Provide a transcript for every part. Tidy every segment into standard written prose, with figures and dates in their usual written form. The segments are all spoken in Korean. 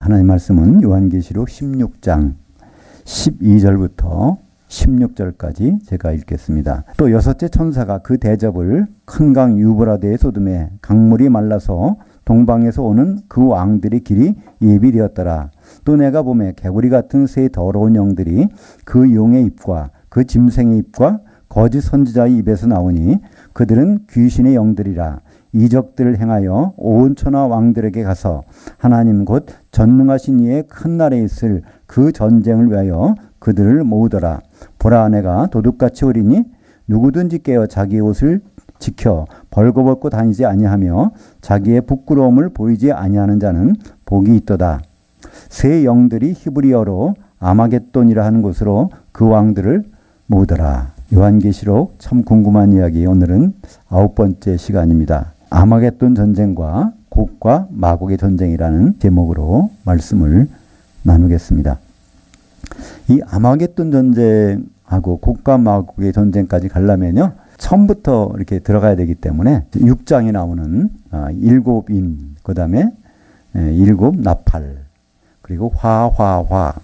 하나님 말씀은 요한계시록 16장 12절부터 16절까지 제가 읽겠습니다. 또 여섯째 천사가 그 대접을 큰 강 유브라데의 소돔에 강물이 말라서 동방에서 오는 그 왕들의 길이 예비되었더라. 또 내가 보매 개구리 같은 새 더러운 영들이 그 용의 입과 그 짐승의 입과 거짓 선지자의 입에서 나오니 그들은 귀신의 영들이라. 이적들을 행하여 온 천하 왕들에게 가서 하나님 곧 전능하신 이의 큰 날에 있을 그 전쟁을 위하여 그들을 모으더라. 보라, 내가 도둑같이 오리니 누구든지 깨어 자기의 옷을 지켜 벌거벗고 다니지 아니하며 자기의 부끄러움을 보이지 아니하는 자는 복이 있도다. 새 영들이 히브리어로 아마겟돈이라 하는 곳으로 그 왕들을 모으더라. 요한계시록 참 궁금한 이야기, 오늘은 9번째 시간입니다. 아마겟돈 전쟁과 곡과 마곡의 전쟁이라는 제목으로 말씀을 나누겠습니다. 이 아마겟돈 전쟁하고 곡과 마곡의 전쟁까지 가려면요, 처음부터 이렇게 들어가야 되기 때문에 6장에 나오는 7인, 그 다음에 7 나팔, 그리고 화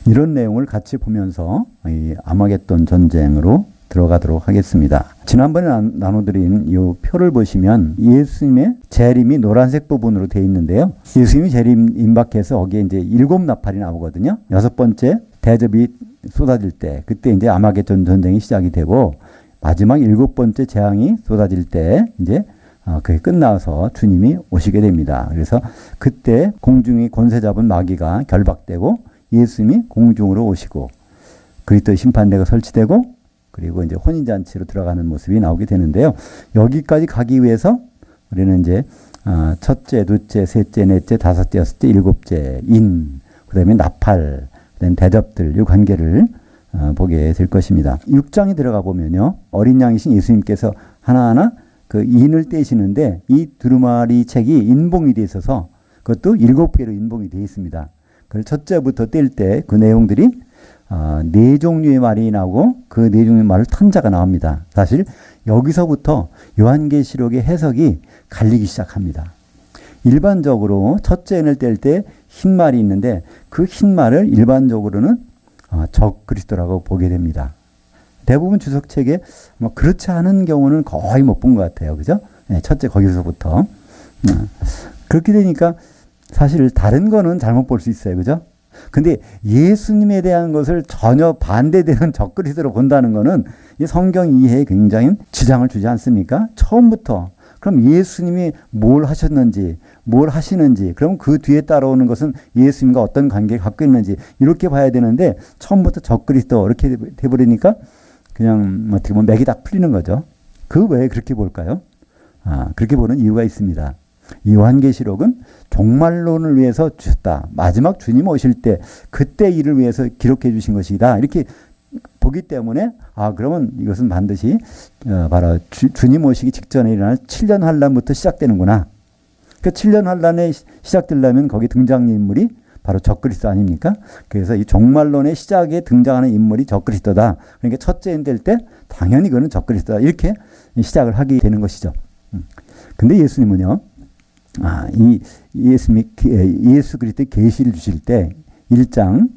이런 내용을 같이 보면서 이 아마겟돈 전쟁으로 들어가도록 하겠습니다. 지난번에 나눠드린 이 표를 보시면 예수님의 재림이 노란색 부분으로 되어 있는데요. 예수님이 재림 임박해서 거기에 이제 7 나팔이 나오거든요. 6번째 대접이 쏟아질 때, 그때 이제 아마겟돈 전쟁이 시작이 되고, 마지막 7번째 재앙이 쏟아질 때 이제 그게 끝나서 주님이 오시게 됩니다. 그래서 그때 공중의 권세 잡은 마귀가 결박되고 예수님이 공중으로 오시고 그리스도의 심판대가 설치되고 그리고 이제 혼인잔치로 들어가는 모습이 나오게 되는데요. 여기까지 가기 위해서 우리는 이제 첫째, 둘째, 셋째, 넷째, 다섯째, 여섯째, 일곱째 인, 그 다음에 나팔, 그 다음에 대접들, 이 관계를 보게 될 것입니다. 6장에 들어가 보면요, 어린 양이신 예수님께서 하나하나 그 인을 떼시는데 이 두루마리 책이 인봉이 되어 있어서 그것도 7개로 인봉이 되어 있습니다. 그걸 첫째부터 뗄 때 그 내용들이 4종류의 말이 나오고 그 4종류의 말을 탄 자가 나옵니다. 사실 여기서부터 요한계시록의 해석이 갈리기 시작합니다. 일반적으로 첫째 인을 뗄 때 흰 말이 있는데 그 흰 말을 일반적으로는 적 그리스도라고 보게 됩니다. 대부분 주석책에 그렇지 않은 경우는 거의 못 본 것 같아요. 그죠? 네, 첫째 거기서부터. 그렇게 되니까 사실 다른 거는 잘못 볼 수 있어요. 그죠? 근데 예수님에 대한 것을 전혀 반대되는 적그리스도로 본다는 거는 이 성경 이해에 굉장히 지장을 주지 않습니까? 처음부터. 그럼 예수님이 뭘 하셨는지, 뭘 하시는지, 그럼 그 뒤에 따라오는 것은 예수님과 어떤 관계를 갖고 있는지, 이렇게 봐야 되는데, 처음부터 적그리스도 이렇게 돼버리니까 그냥 어떻게 보면 맥이 다 풀리는 거죠. 그 왜 그렇게 볼까요? 그렇게 보는 이유가 있습니다. 요한계시록은 종말론을 위해서 주셨다. 마지막 주님 오실 때 그때 일을 위해서 기록해 주신 것이다. 이렇게 보기 때문에 그러면 이것은 반드시 바로 주님 오시기 직전에 일어날 7년 환란부터 시작되는구나. 그 7년 환란에 시작되려면 거기 등장인물이 바로 적그리스도 아닙니까? 그래서 이 종말론의 시작에 등장하는 인물이 적그리스도다. 그러니까 첫째인 될 때 당연히 그는 적그리스도다. 이렇게 시작을 하게 되는 것이죠. 근데 예수님은요, 예수 그리스도의 계시를 주실 때 1장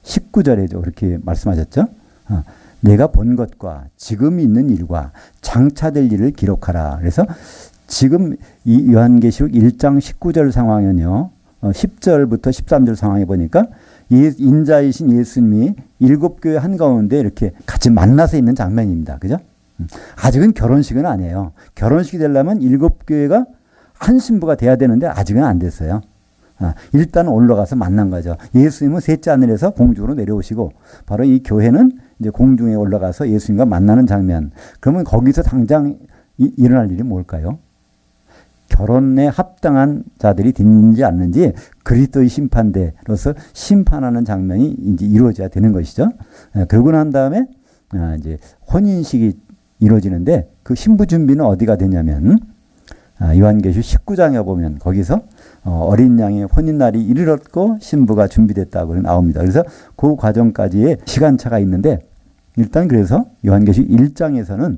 19절에죠. 그렇게 말씀하셨죠. 내가 본 것과 지금 있는 일과 장차될 일을 기록하라. 그래서 지금 이 요한계시록 1장 19절 상황은요, 10절부터 13절 상황에 보니까 인자이신 예수님이 7교회 한가운데 이렇게 같이 만나서 있는 장면입니다. 그죠? 아직은 결혼식은 아니에요. 결혼식이 되려면 7교회가 한 신부가 돼야 되는데 아직은 안 됐어요. 일단 올라가서 만난 거죠. 예수님은 셋째 하늘에서 공중으로 내려오시고 바로 이 교회는 이제 공중에 올라가서 예수님과 만나는 장면. 그러면 거기서 당장 일어날 일이 뭘까요? 결혼에 합당한 자들이 있는지 않는지 그리스도의 심판대로서 심판하는 장면이 이제 이루어져야 되는 것이죠. 그러고 난 다음에 이제 혼인식이 이루어지는데 그 신부 준비는 어디가 되냐면 요한계시록 19장에 보면 거기서 어린 양의 혼인날이 이르렀고 신부가 준비됐다고 나옵니다. 그래서 그 과정까지의 시간차가 있는데 일단 그래서 요한계시록 1장에서는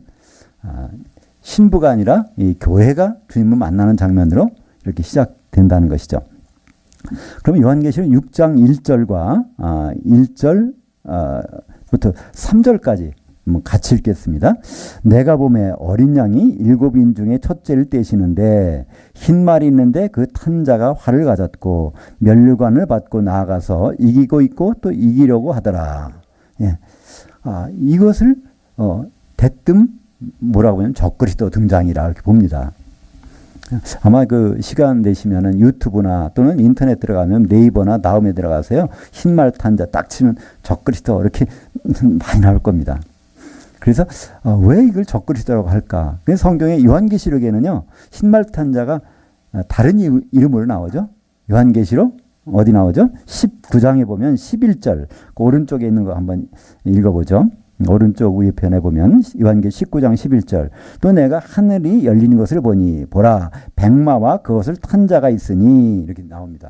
신부가 아니라 이 교회가 주님을 만나는 장면으로 이렇게 시작된다는 것이죠. 그럼 요한계시록 6장 1절과 1절부터 3절까지 같이 읽겠습니다. 내가 보매 어린 양이 7인 중에 첫째를 떼시는데 흰 말이 있는데 그 탄 자가 활을 가졌고 면류관을 받고 나아가서 이기고 있고 또 이기려고 하더라. 예. 이것을 대뜸 뭐라고 하면 적그리스도 등장이라 이렇게 봅니다. 아마 그 시간 되시면은 유튜브나 또는 인터넷 들어가면 네이버나 나움에 들어가서요. 흰말 탄자 딱 치면 적그리스도 이렇게 많이 나올 겁니다. 그래서 왜 이걸 적그리스도라고 할까? 그래서 성경의 요한계시록에는요. 흰말 탄자가 다른 이름으로 나오죠. 요한계시록 어디 나오죠? 19장에 보면 11절 그 오른쪽에 있는 거 한번 읽어보죠. 오른쪽 위에 편에 보면 요한계시록 19장 11절 또 내가 하늘이 열린 것을 보니 보라 백마와 그것을 탄 자가 있으니 이렇게 나옵니다.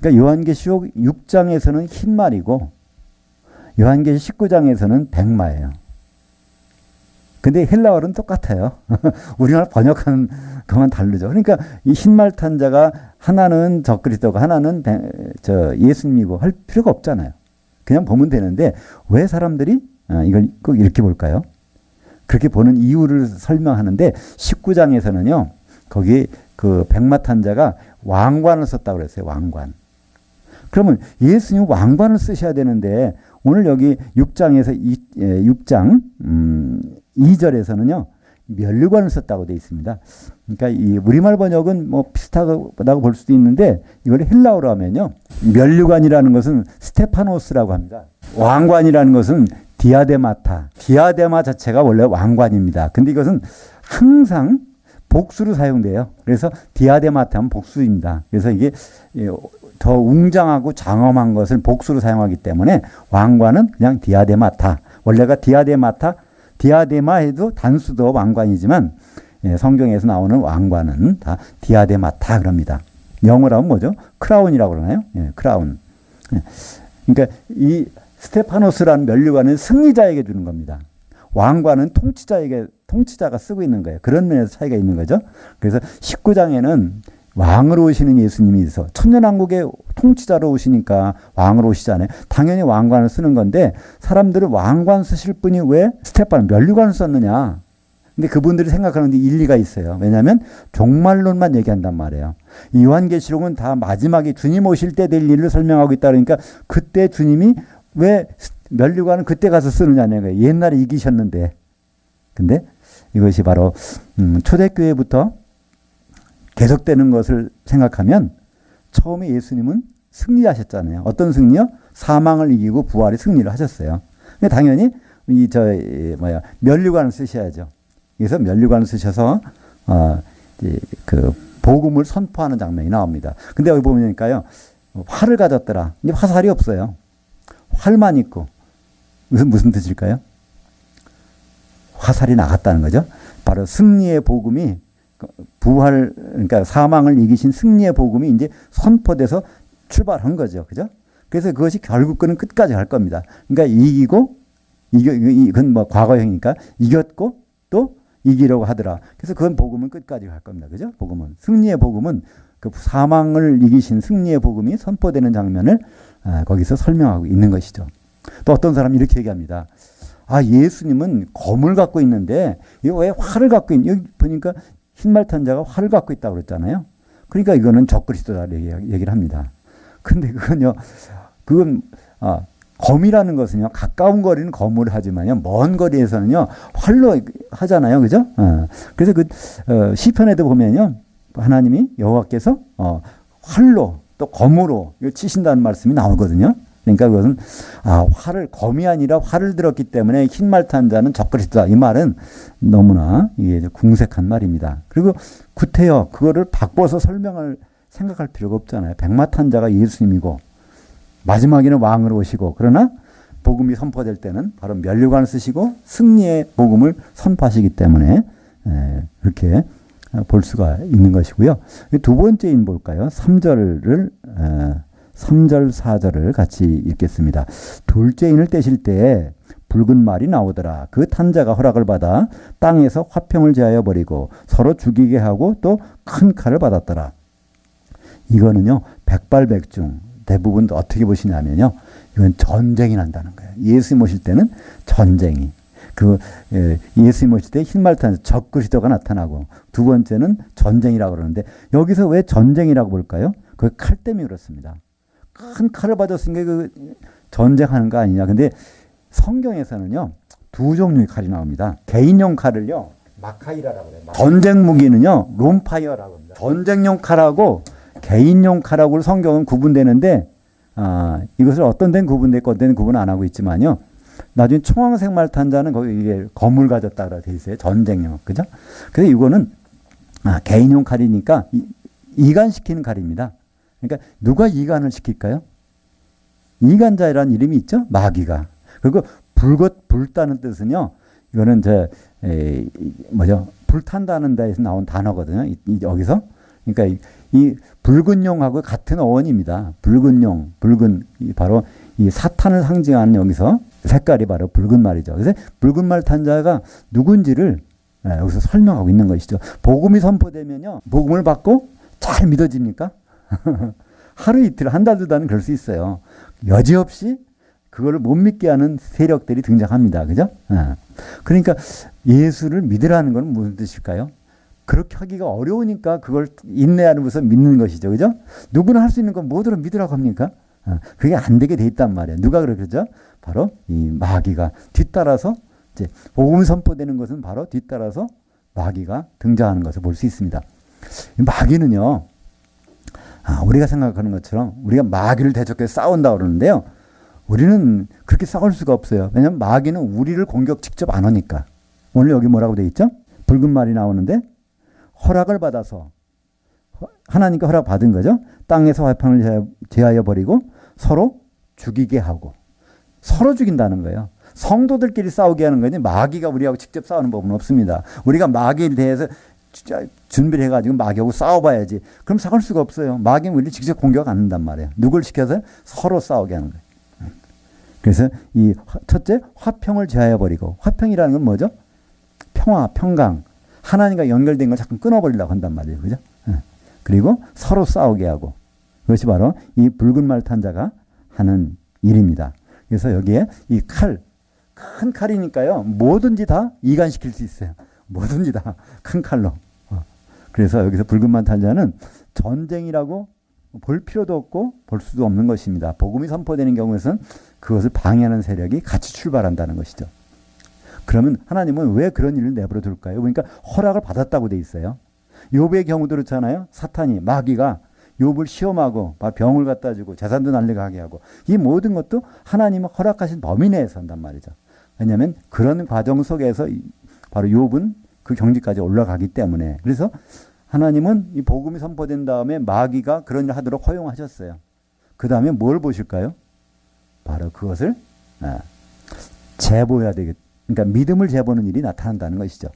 그러니까 요한계시록 6장에서는 흰말이고 요한계시록 19장에서는 백마예요. 근데 헬라어는 똑같아요. 우리나라 번역하는 것만 다르죠. 그러니까 이 흰말 탄 자가 하나는 적그리스도고 하나는 예수님이고 할 필요가 없잖아요. 그냥 보면 되는데 왜 사람들이 이걸 꼭 이렇게 볼까요? 그렇게 보는 이유를 설명하는데 19장에서는요. 거기 그 백마 탄 자가 왕관을 썼다고 그랬어요. 왕관. 그러면 예수님 왕관을 쓰셔야 되는데 오늘 여기 6장에서 6장 2절에서는요. 면류관을 썼다고 되어 있습니다. 그러니까 이 우리말 번역은 뭐 비슷하다고 볼 수도 있는데 이걸 헬라어로 하면요. 면류관이라는 것은 스테파노스라고 합니다. 왕관이라는 것은 디아데마타. 디아데마 자체가 원래 왕관입니다. 근데 이것은 항상 복수로 사용돼요. 그래서 디아데마타 하면 복수입니다. 그래서 이게 더 웅장하고 장엄한 것을 복수로 사용하기 때문에 왕관은 그냥 디아데마타. 원래가 디아데마 해도 단수도 왕관이지만 성경에서 나오는 왕관은 다 디아데마타 그럽니다. 영어로 하면 뭐죠? 크라운이라고 그러나요? 크라운. 그러니까 이 스테파노스라는 면류관은 승리자에게 주는 겁니다. 왕관은 통치자가 쓰고 있는 거예요. 그런 면에서 차이가 있는 거죠. 그래서 19장에는 왕으로 오시는 예수님이 있어. 천년왕국의 통치자로 오시니까 왕으로 오시잖아요. 당연히 왕관을 쓰는 건데 사람들은 왕관 쓰실 분이 왜 면류관을 썼느냐. 근데 그분들이 생각하는 데 일리가 있어요. 왜냐하면 종말론만 얘기한단 말이에요. 이 요한계시록은 다 마지막에 주님 오실 때 될 일을 설명하고 있다 그러니까 그때 주님이 왜 면류관은 그때 가서 쓰느냐는 거예요. 옛날에 이기셨는데. 근데 이것이 바로 초대교회부터 계속되는 것을 생각하면 처음에 예수님은 승리하셨잖아요. 어떤 승리요? 사망을 이기고 부활의 승리를 하셨어요. 근데 당연히 면류관을 쓰셔야죠. 그래서 면류관을 쓰셔서 그 복음을 선포하는 장면이 나옵니다. 근데 여기 보니까요, 활을 가졌더라. 근데 화살이 없어요. 활만 있고 무슨 뜻일까요? 화살이 나갔다는 거죠. 바로 승리의 복음이 그러니까 사망을 이기신 승리의 복음이 이제 선포돼서 출발한 거죠. 그죠? 그래서 그것이 결국은 끝까지 갈 겁니다. 그러니까 이건 뭐 과거형이니까 이겼고 또 이기려고 하더라. 그래서 그건 복음은 끝까지 갈 겁니다. 그죠? 복음은. 승리의 복음은 그 사망을 이기신 승리의 복음이 선포되는 장면을 거기서 설명하고 있는 것이죠. 또 어떤 사람이 이렇게 얘기합니다. 예수님은 검을 갖고 있는데 이거 왜 활을 갖고 있냐? 여기 보니까 흰말 탄 자가 활을 갖고 있다고 그랬잖아요. 그러니까 이거는 적그리스도다 얘기를 합니다. 근데 그건 검이라는 것은요, 가까운 거리는 검으로 하지만요, 먼 거리에서는요, 활로 하잖아요. 그죠? 그래서 시편에도 보면요, 하나님이 여호와께서 활로 또 검으로 치신다는 말씀이 나오거든요. 그러니까 그것은 검이 아니라 활을 들었기 때문에 흰말 탄 자는 적그리스도다. 이 말은 너무나 이게 궁색한 말입니다. 그리고 구태여 그거를 바꿔서 생각할 필요가 없잖아요. 백마 탄 자가 예수님이고 마지막에는 왕으로 오시고 그러나 복음이 선포될 때는 바로 면류관을 쓰시고 승리의 복음을 선포하시기 때문에 그렇게 볼 수가 있는 것이고요. 두 번째 인 볼까요? 3절, 4절을 같이 읽겠습니다. 둘째 인을 떼실 때 붉은 말이 나오더라. 그 탄자가 허락을 받아 땅에서 화평을 제하여 버리고 서로 죽이게 하고 또 큰 칼을 받았더라. 이거는요, 백발백중 대부분 어떻게 보시냐면요, 이건 전쟁이 난다는 거예요. 예수님 오실 때는 전쟁이. 예수님 오실 때 흰말탄 적 그리스도가 나타나고, 두 번째는 전쟁이라고 그러는데, 여기서 왜 전쟁이라고 볼까요? 그 칼 때문에 그렇습니다. 큰 칼을 받았으니까 전쟁하는 거 아니냐. 근데 성경에서는요, 두 종류의 칼이 나옵니다. 개인용 칼을요, 마카이라라고 그래요. 전쟁 무기는요, 롬파이어라고 합니다. 전쟁용 칼하고 개인용 칼하고 성경은 구분되는데, 이것을 어떤 데는 구분됐고 어떤 데는 구분 안 하고 있지만요. 나중에 청황색 말탄자는 거기 이게 검을 가졌다고 되어 있어요. 전쟁용. 그죠? 그래서 이거는 개인용 칼이니까 이간시키는 칼입니다. 그러니까 누가 이간을 시킬까요? 이간자라는 이름이 있죠? 마귀가. 그리고 불따는 뜻은요. 이거는 불탄다는 데에서 나온 단어거든요. 여기서. 그러니까 이 붉은 용하고 같은 어원입니다. 붉은 용, 바로 이 사탄을 상징하는 여기서 색깔이 바로 붉은 말이죠. 그래서 붉은 말 탄자가 누군지를 여기서 설명하고 있는 것이죠. 복음이 선포되면요, 복음을 받고 잘 믿어집니까? 하루 이틀, 한 달, 두 달은 그럴 수 있어요. 여지없이 그거를 못 믿게 하는 세력들이 등장합니다. 그죠? 그러니까 예수를 믿으라는 건 무슨 뜻일까요? 그렇게 하기가 어려우니까 그걸 인내하면서 믿는 것이죠. 그죠? 누구나 할 수 있는 건 뭐든 믿으라고 합니까? 그게 안 되게 돼 있단 말이에요. 누가 그러죠? 바로 이 마귀가 뒤따라서, 이제 복음이 선포되는 것은 바로 뒤따라서 마귀가 등장하는 것을 볼 수 있습니다. 마귀는요, 우리가 생각하는 것처럼 우리가 마귀를 대적해서 싸운다 그러는데요. 우리는 그렇게 싸울 수가 없어요. 왜냐하면 마귀는 우리를 공격 직접 안 하니까. 오늘 여기 뭐라고 돼 있죠? 붉은 말이 나오는데, 허락을 받아서, 하나님께 허락 받은 거죠. 땅에서 화평을 제하여 버리고 서로 죽이게 하고, 서로 죽인다는 거예요. 성도들끼리 싸우게 하는 거지 마귀가 우리하고 직접 싸우는 법은 없습니다. 우리가 마귀에 대해서 준비를 해가지고 마귀하고 싸워봐야지. 그럼 싸울 수가 없어요. 마귀는 우리를 직접 공격 안 한단 말이에요. 누굴 시켜서 서로 싸우게 하는 거예요. 그래서 이 첫째, 화평을 제하여 버리고, 화평이라는 건 뭐죠? 평화, 평강. 하나님과 연결된 걸 자꾸 끊어버리려고 한단 말이에요. 그죠? 그리고 서로 싸우게 하고. 그것이 바로 이 붉은 말 탄자가 하는 일입니다. 그래서 여기에 이 칼, 큰 칼이니까요. 뭐든지 다 이간시킬 수 있어요. 뭐든지 다 큰 칼로. 그래서 여기서 붉은 말 탄자는 전쟁이라고 볼 필요도 없고 볼 수도 없는 것입니다. 복음이 선포되는 경우에는 그것을 방해하는 세력이 같이 출발한다는 것이죠. 그러면 하나님은 왜 그런 일을 내버려 둘까요? 그러니까 허락을 받았다고 돼 있어요. 욥의 경우도 그렇잖아요. 사탄이, 마귀가 욥을 시험하고 병을 갖다 주고 재산도 날려가게 하고, 이 모든 것도 하나님은 허락하신 범위 내에서 한단 말이죠. 왜냐하면 그런 과정 속에서 바로 욥은 그 경지까지 올라가기 때문에. 그래서 하나님은 이 복음이 선포된 다음에 마귀가 그런 일을 하도록 허용하셨어요. 그 다음에 뭘 보실까요? 바로 그것을 제보해야 되겠다. 그러니까 믿음을 제보는 일이 나타난다는 것이죠.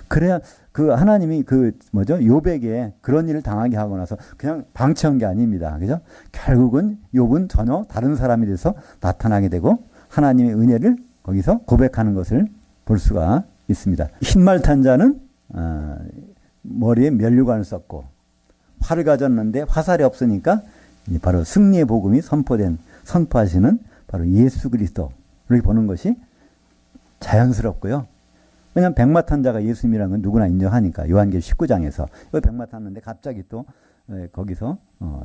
그래야 그 하나님이 욥에게 그런 일을 당하게 하고 나서 그냥 방치한 게 아닙니다. 그죠? 결국은 욥은 전혀 다른 사람이 돼서 나타나게 되고 하나님의 은혜를 거기서 고백하는 것을 볼 수가 있습니다. 흰말 탄자는 머리에 면류관을 썼고 활을 가졌는데 화살이 없으니까 바로 승리의 복음이 선포하시는 바로 예수 그리스도를 보는 것이 자연스럽고요. 왜냐하면 백마탄자가 예수님이라는 건 누구나 인정하니까. 요한계시록 19장에서 백마 탔는데 갑자기 또 거기서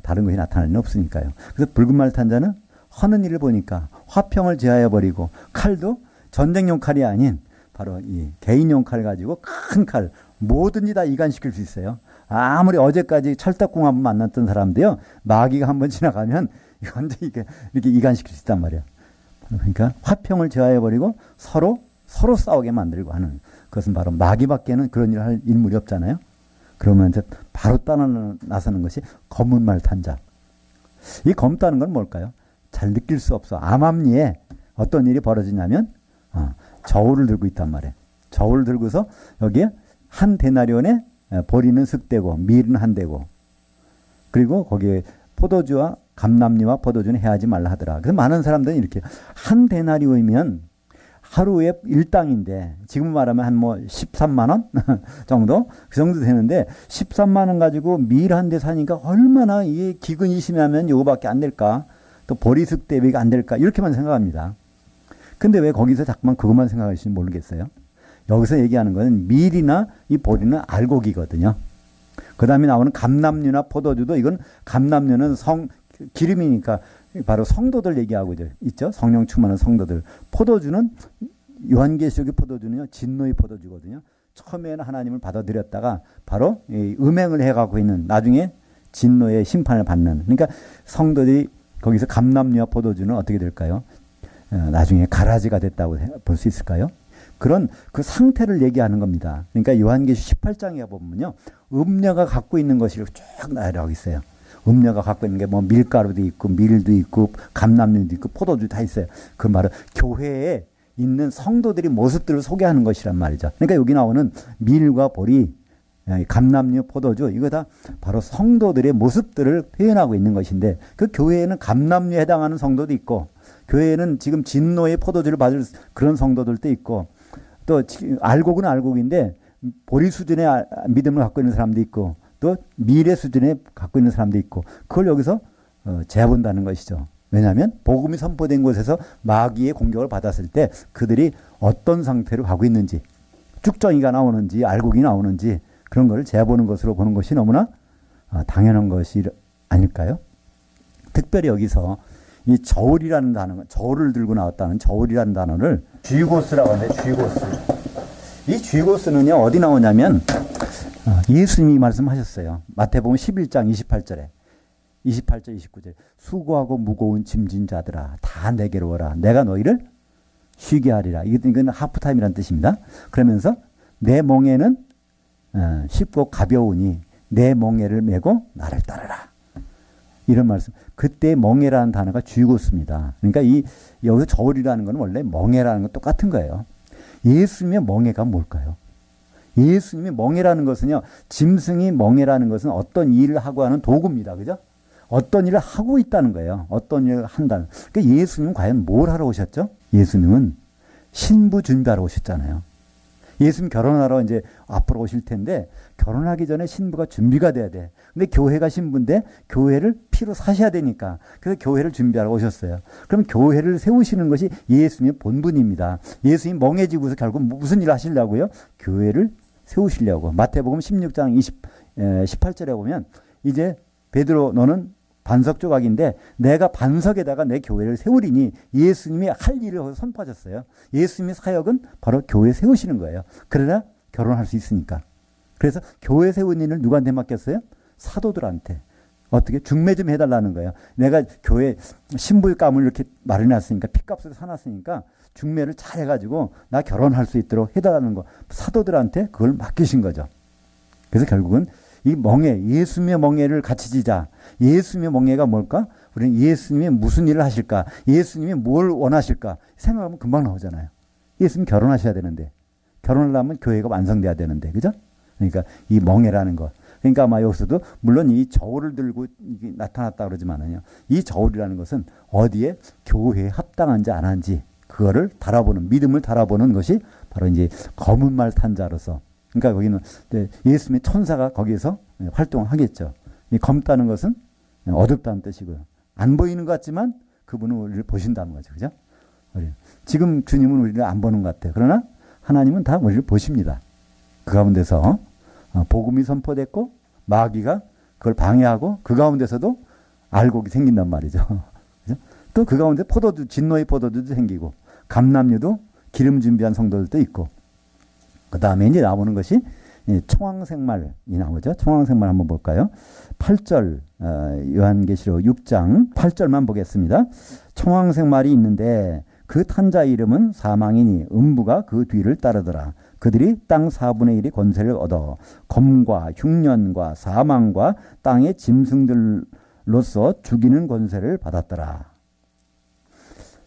다른 것이 나타날 리는 없으니까요. 그래서 붉은 말 탄자는 하는 일을 보니까 화평을 제하여 버리고, 칼도 전쟁용 칼이 아닌 바로 이 개인용 칼 가지고 큰 칼, 뭐든지 다 이간시킬 수 있어요. 아무리 어제까지 철딱궁 한번 만났던 사람도요, 마귀가 한번 지나가면 완전히 이렇게 이간시킬 수 있단 말이에요. 그러니까 화평을 제하여 버리고 서로 싸우게 만들고 하는, 그것은 바로 마귀밖에는 그런 일을 할 인물이 없잖아요. 그러면 이제 바로 따라 나서는 것이 검은 말 탄자. 이 검다는 건 뭘까요? 잘 느낄 수 없어. 암암리에 어떤 일이 벌어지냐면 저울을 들고 있단 말이에요. 저울을 들고서 여기에 한 데나리온에 보리는 슥대고 밀은 한 대고, 그리고 거기에 포도주와 감람리와 포도주는 해하지 말라 하더라. 그래서 많은 사람들은 이렇게 한 데나리온이면 하루에 일당인데 지금 말하면 한 뭐 13만 원 정도 그 정도 되는데 13만 원 가지고 밀 한 대 사니까 얼마나 이 기근이 심하면 요거밖에 안 될까? 또 보리숙 대비가 안 될까? 이렇게만 생각합니다. 근데 왜 거기서 자꾸만 그것만 생각하시는지 모르겠어요. 여기서 얘기하는 거는 밀이나 이 보리는 알곡이거든요. 그 다음에 나오는 감람류나 포도주도 이건 감람류는 기름이니까 바로 성도들 얘기하고 있죠. 성령 충만한 성도들. 포도주는 요한계시록의 포도주는요. 진노의 포도주거든요. 처음에는 하나님을 받아들였다가 바로 음행을 해가고 있는 나중에 진노의 심판을 받는. 그러니까 성도들이 거기서 감람류와 포도주는 어떻게 될까요? 나중에 가라지가 됐다고 볼 수 있을까요? 그런 그 상태를 얘기하는 겁니다. 그러니까 요한계시록 18장에 보면요. 음녀가 갖고 있는 것이 쭉 나열하고 있어요. 음녀가 갖고 있는 게 뭐 밀가루도 있고 밀도 있고 감람류도 있고 포도주 다 있어요. 그 말은 교회에 있는 성도들의 모습들을 소개하는 것이란 말이죠. 그러니까 여기 나오는 밀과 보리, 감람류, 포도주 이거 다 바로 성도들의 모습들을 표현하고 있는 것인데 그 교회에는 감람류에 해당하는 성도도 있고 교회에는 지금 진노의 포도주를 받을 그런 성도들도 있고 또 알곡은 알곡인데 보리 수준의 믿음을 갖고 있는 사람도 있고 또 밀의 수준에 갖고 있는 사람도 있고 그걸 여기서 재본다는 것이죠. 왜냐하면 복음이 선포된 곳에서 마귀의 공격을 받았을 때 그들이 어떤 상태로 가고 있는지 쭉정이가 나오는지 알곡이 나오는지 그런 걸 재보는 것으로 보는 것이 너무나 당연한 것이 아닐까요? 특별히 여기서 이 저울이라는 단어, 저울을 들고 나왔다는 저울이라는 단어를 쥐고스라고 하는데 쥐고스. 이 쥐고스는요 어디 나오냐면 예수님이 말씀하셨어요. 마태복음 11장 28절에 28절 29절 수고하고 무거운 짐진 자들아 다 내게로 오라 내가 너희를 쉬게 하리라. 이건 하프타임이라는 뜻입니다. 그러면서 내 멍에는 쉽고 가벼우니 내 멍에를 메고 나를 따르라. 이런 말씀. 그때 멍에라는 단어가 쥐고스입니다. 그러니까 여기서 저울이라는 건 원래 멍에라는 건 똑같은 거예요. 예수님의 멍에가 뭘까요? 예수님의 멍에라는 것은요, 짐승이 멍에라는 것은 어떤 일을 하고 하는 도구입니다. 그죠? 어떤 일을 하고 있다는 거예요. 어떤 일을 한다는. 그러니까 예수님은 과연 뭘 하러 오셨죠? 예수님은 신부 준비하러 오셨잖아요. 예수님 결혼하러 이제 앞으로 오실 텐데 결혼하기 전에 신부가 준비가 돼야 돼. 근데 교회가 신부인데 교회를 피로 사셔야 되니까 그래서 교회를 준비하러 오셨어요. 그럼 교회를 세우시는 것이 예수님의 본분입니다. 예수님 멍해지고서 결국 무슨 일을 하시려고요? 교회를 세우시려고. 마태복음 16장 18절에 보면 이제 베드로 너는 반석 조각인데 내가 반석에다가 내 교회를 세우리니 예수님이 할 일을 선포하셨어요. 예수님의 사역은 바로 교회 세우시는 거예요. 그러나 결혼할 수 있으니까. 그래서 교회 세운 일을 누구한테 맡겼어요? 사도들한테. 어떻게 중매 좀 해달라는 거예요. 내가 교회 신부감을 이렇게 마련해놨으니까 핏값을 사놨으니까 중매를 잘 해가지고 나 결혼할 수 있도록 해달라는 거. 사도들한테 그걸 맡기신 거죠. 그래서 결국은 이 멍에, 예수님의 멍에를 같이 지자. 예수님의 멍에가 뭘까? 우리는 예수님이 무슨 일을 하실까? 예수님이 뭘 원하실까? 생각하면 금방 나오잖아요. 예수님 결혼하셔야 되는데. 결혼하려면 교회가 완성돼야 되는데. 그죠? 그러니까 이 멍에라는 것. 그러니까 아마 여기서도 물론 이 저울을 들고 나타났다 그러지만은요. 이 저울이라는 것은 어디에 교회에 합당한지 안 한지 그거를 달아보는, 믿음을 달아보는 것이 바로 이제 검은 말 탄 자로서 그러니까 거기는 예수님의 천사가 거기에서 활동을 하겠죠. 이 검다는 것은 어둡다는 뜻이고요. 안 보이는 것 같지만 그분은 우리를 보신다는 거죠. 그죠? 지금 주님은 우리를 안 보는 것 같아요. 그러나 하나님은 다 우리를 보십니다. 그 가운데서 복음이 선포됐고 마귀가 그걸 방해하고 그 가운데서도 알곡이 생긴단 말이죠. 또 그 가운데 포도주, 진노의 포도주도 생기고 감람류도 기름 준비한 성도들도 있고 그 다음에 이제 나오는 것이 청황생말이 나오죠. 청황생말 한번 볼까요? 8절 요한계시록 6장 8절만 보겠습니다. 청황생말이 있는데 그 탄자 이름은 사망이니 음부가 그 뒤를 따르더라. 그들이 땅 4분의 1의 권세를 얻어 검과 흉년과 사망과 땅의 짐승들로서 죽이는 권세를 받았더라.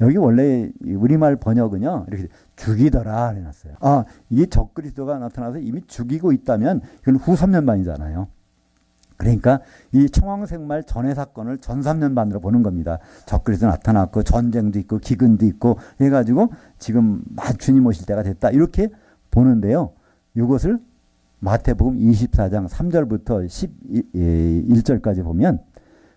여기 원래 우리말 번역은요, 이렇게 죽이더라 해놨어요. 이게 적그리스도가 나타나서 이미 죽이고 있다면 이건 후선면반이잖아요. 그러니까 이 청황생말 전의 사건을 전삼년반으로 보는 겁니다. 적그리스도 나타났고 전쟁도 있고 기근도 있고 해가지고 지금 주님 오실 때가 됐다. 이렇게 보는데요. 이것을 마태복음 24장 3절부터 11절까지 보면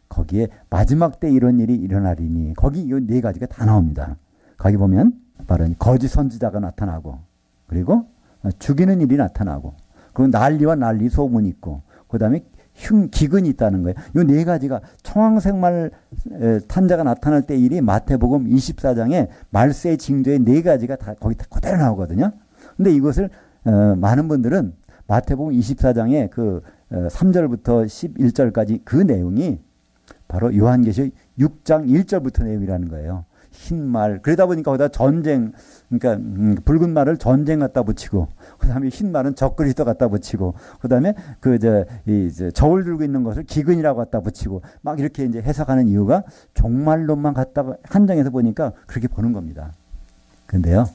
거기에 마지막 때 이런 일이 일어나리니 거기 이 네 가지가 다 나옵니다. 거기 보면 바로 거짓 선지자가 나타나고 그리고 죽이는 일이 나타나고 그리고 난리와 난리 소문이 있고 그 다음에 기근이 있다는 거예요. 이 네 가지가 청황생말 탄자가 나타날 때 일이 마태복음 24장에 말세의 징조의 네 가지가 다 거기 다 그대로 나오거든요. 근데 이것을 많은 분들은 마태복음 24장의 그 3절부터 11절까지 그 내용이 바로 요한계시록 6장 1절부터 내용이라는 거예요. 흰말. 그러다 보니까 거기다 전쟁, 그러니까 붉은 말을 전쟁 갖다 붙이고, 그 다음에 흰 말은 적그리스도 갖다 붙이고, 그 다음에 저울 들고 있는 것을 기근이라고 갖다 붙이고, 막 이렇게 이제 해석하는 이유가 종말론만 갖다가 한정해서 보니까 그렇게 보는 겁니다. 근데요,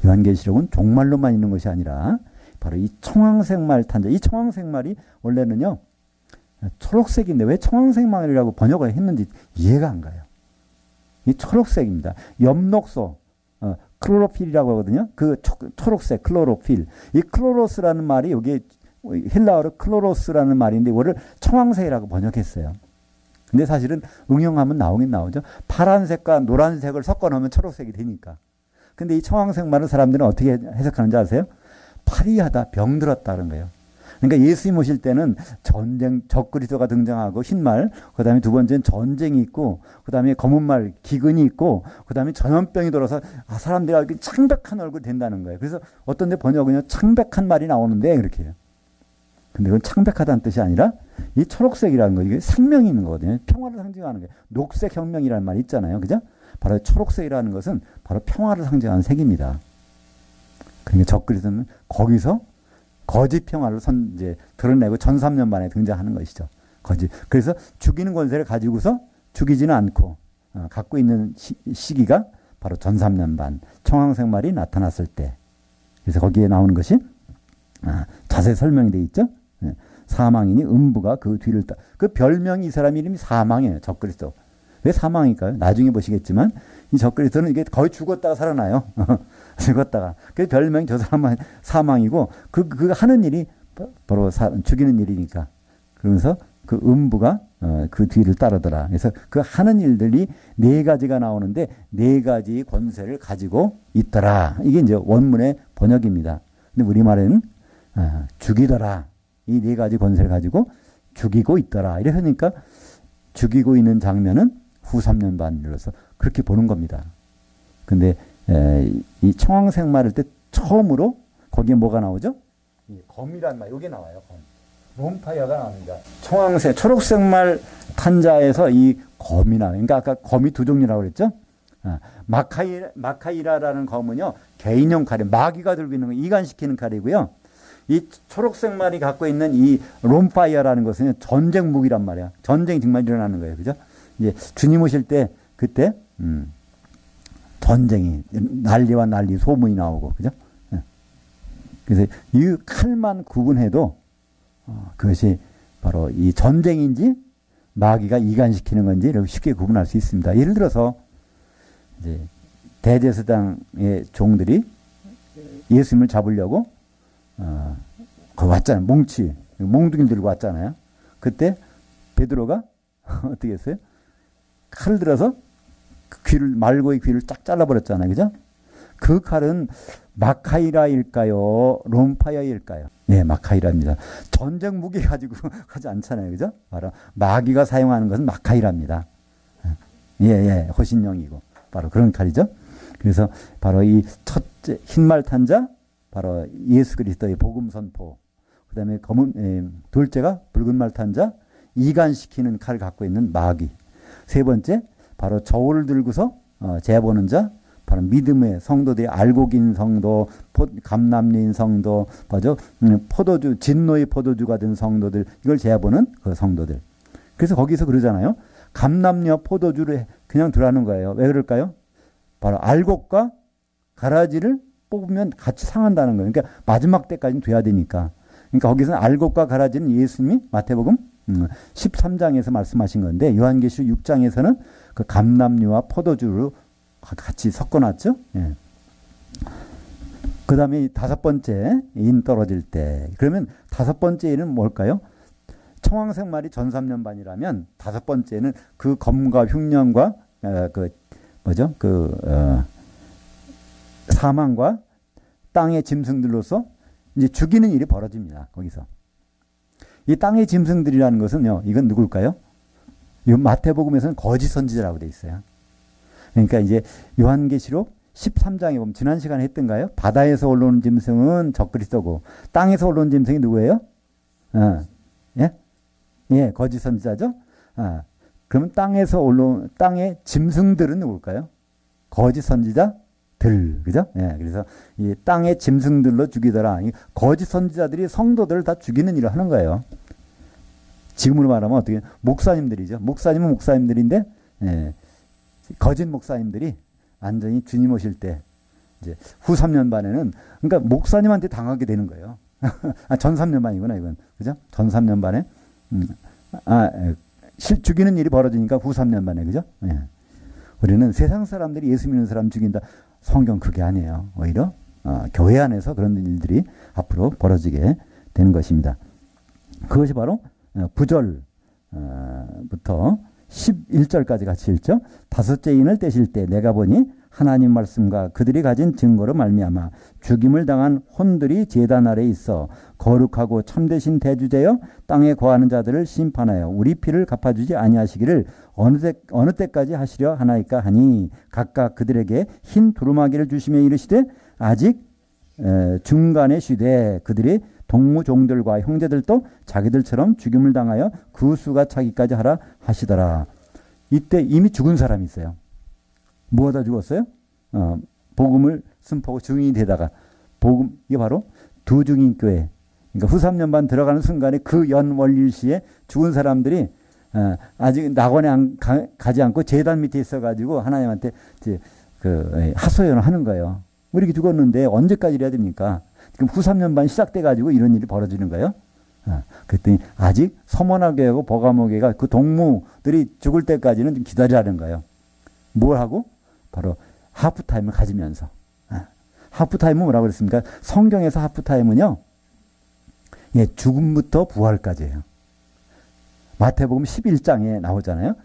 요한계시록은 종말론만 있는 것이 아니라 바로 이 청황생말 탄자, 이 청황생말이 원래는요, 초록색인데 왜 청황생말이라고 번역을 했는지 이해가 안 가요. 이 초록색입니다. 엽록소, 클로로필이라고 하거든요. 그 초록색 클로로필. 이 클로로스라는 말이 여기 헬라어로 클로로스라는 말인데 이거를 청황색이라고 번역했어요. 근데 사실은 응용하면 나오긴 나오죠. 파란색과 노란색을 섞어 놓으면 초록색이 되니까. 근데 이 청황색 말은 사람들은 어떻게 해석하는지 아세요? 파리하다, 병들었다는 거예요. 그러니까 예수님 오실 때는 전쟁, 적그리스도가 등장하고 흰말, 그 다음에 두 번째는 전쟁이 있고, 그 다음에 검은말, 기근이 있고, 그 다음에 전염병이 돌아서 사람들이 창백한 얼굴이 된다는 거예요. 그래서 어떤 데 번역은요, 창백한 말이 나오는데, 그렇게 해요. 근데 그건 창백하다는 뜻이 아니라 이 초록색이라는 거, 이게 생명이 있는 거거든요. 평화를 상징하는 거예요. 녹색 혁명이라는 말이 있잖아요. 그죠? 바로 초록색이라는 것은 바로 평화를 상징하는 색입니다. 그러니까 적그리스도는 거기서 거짓 평화를 이제 드러내고 전삼년 만에 등장하는 것이죠. 거짓. 그래서 죽이는 권세를 가지고서 죽이지는 않고 갖고 있는 시기가 바로 전삼년 반 청황생말이 나타났을 때. 그래서 거기에 나오는 것이 자세히 설명이 되어 있죠. 사망이니 음부가 그 뒤를 그 별명이 이 사람 이름이 사망이에요. 적그리스도. 왜 사망일까요? 나중에 보시겠지만 이 적그리스도는 이게 거의 죽었다가 살아나요. 죽었다가. 그 별명이 저 사람은 사망이고 그 하는 일이 바로 죽이는 일이니까. 그러면서 그 음부가 그 뒤를 따르더라. 그래서 그 하는 일들이 네 가지가 나오는데 네 가지 권세를 가지고 있더라. 이게 이제 원문의 번역입니다. 근데 우리말에는 죽이더라. 이 네 가지 권세를 가지고 죽이고 있더라. 이러니까 죽이고 있는 장면은 후 3년 반으로서 그렇게 보는 겁니다. 근데 이 청황생말일 때 처음으로 거기에 뭐가 나오죠? 검이란 말, 여기 나와요. 검. 롬파이어가 나옵니다. 청황색, 초록색말 탄자에서 이 검이 나와요. 그러니까 아까 검이 두 종류라고 그랬죠? 마카이라라는 검은요, 개인용 칼이, 마귀가 들고 있는 거, 이간시키는 칼이고요. 이 초록색말이 갖고 있는 이 롬파이어라는 것은 전쟁 무기란 말이야. 전쟁이 정말 일어나는 거예요. 그죠? 이제 주님 오실 때, 그때, 전쟁이, 난리와 난리, 소문이 나오고, 그죠? 그래서 이 칼만 구분해도, 그것이 바로 이 전쟁인지, 마귀가 이간시키는 건지, 이렇게 쉽게 구분할 수 있습니다. 예를 들어서, 이제, 대제사장의 종들이 예수님을 잡으려고, 거기 왔잖아요. 몽둥이를 들고 왔잖아요. 그때, 베드로가, 어떻게 했어요? 칼을 들어서 말고의 귀를 쫙 잘라버렸잖아요. 그죠? 그 칼은 마카이라일까요? 롬파이어일까요? 네, 마카이라입니다. 전쟁 무기 가지고 하지 않잖아요. 그죠? 바로 마귀가 사용하는 것은 마카이라입니다. 예, 호신용이고. 바로 그런 칼이죠. 그래서 바로 이 첫째, 흰말 탄자, 바로 예수 그리스도의 복음 선포. 그 다음에 둘째가 붉은 말 탄자, 이간시키는 칼을 갖고 있는 마귀. 세 번째, 바로 저울을 들고서 재보는 자, 바로 믿음의 성도들이 알곡인 성도, 감람류인 성도, 맞아? 포도주, 진노의 포도주가 된 성도들, 이걸 재보는 그 성도들. 그래서 거기서 그러잖아요. 감람류와 포도주를 그냥 두라는 거예요. 왜 그럴까요? 바로 알곡과 가라지를 뽑으면 같이 상한다는 거예요. 그러니까 마지막 때까지는 돼야 되니까. 그러니까 거기서는 알곡과 가라지는 예수님이 마태복음 13장에서 말씀하신 건데 요한계시록 6장에서는 그 감람류와 포도주를 같이 섞어놨죠. 예. 그 다음에 다섯 번째 인 떨어질 때 그러면 다섯 번째 인은 뭘까요? 청황색 말이 전삼년반이라면 다섯 번째는 그 검과 흉년과 사망과 땅의 짐승들로서 이제 죽이는 일이 벌어집니다. 거기서 이 땅의 짐승들이라는 것은요, 이건 누굴까요? 이 마태복음에서는 거짓 선지자라고 돼 있어요. 그러니까 이제 요한계시록 13장에 보면 지난 시간에 했던가요? 바다에서 올라오는 짐승은 적그리스도고 땅에서 올라오는 짐승이 누구예요? 예, 거짓 선지자죠. 그러면 땅에서 올라온 땅의 짐승들은 누굴까요? 거짓 선지자들, 그죠? 예, 그래서 이 땅의 짐승들로 죽이더라. 이 거짓 선지자들이 성도들을 다 죽이는 일을 하는 거예요. 지금으로 말하면 어떻게 목사님들이죠. 목사님은 목사님들인데 예, 거짓 목사님들이 완전히 주님 오실 때 이제 후 3년 반에는 그러니까 목사님한테 당하게 되는 거예요. 전 3년 반이구나 이건, 그죠? 전 3년 반에 죽이는 일이 벌어지니까 후 3년 만에, 그죠? 예. 우리는 세상 사람들이 예수 믿는 사람 죽인다. 성경 그게 아니에요. 오히려 교회 안에서 그런 일들이 앞으로 벌어지게 되는 것입니다. 그것이 바로 9절부터 11절까지 같이 읽죠. 다섯째 인을 떼실 때 내가 보니 하나님 말씀과 그들이 가진 증거로 말미암아 죽임을 당한 혼들이 제단 아래에 있어 거룩하고 참되신 대주제여 땅에 거하는 자들을 심판하여 우리 피를 갚아주지 아니하시기를 어느 때까지 하시려 하나이까 하니 각각 그들에게 흰 두루마기를 주시며 이르시되 아직 중간에 쉬되 그들이 동무종들과 형제들도 자기들처럼 죽임을 당하여 그 수가 차기까지 하라 하시더라. 이때 이미 죽은 사람이 있어요. 뭐하다 죽었어요? 복음을 선포하고 증인이 되다가 복음, 이게 바로 두중인교회. 그러니까 후 3년 반 들어가는 순간에 그 연월일시에 죽은 사람들이 아직 낙원에 가지 않고 제단 밑에 있어가지고 하나님한테 이제 하소연을 하는 거예요. 왜 이렇게 죽었는데 언제까지 이래야 됩니까? 지금 후 3년 반 시작돼가지고 이런 일이 벌어지는 거예요. 그랬더니 아직 서머나교회하고 버가모교회가 그 동무들이 죽을 때까지는 좀 기다리라는 거예요. 뭘 하고? 바로 하프타임을 가지면서. 하프타임은 뭐라고 그랬습니까? 성경에서 하프타임은요, 예, 죽음부터 부활까지예요. 마태복음 11장에 나오잖아요.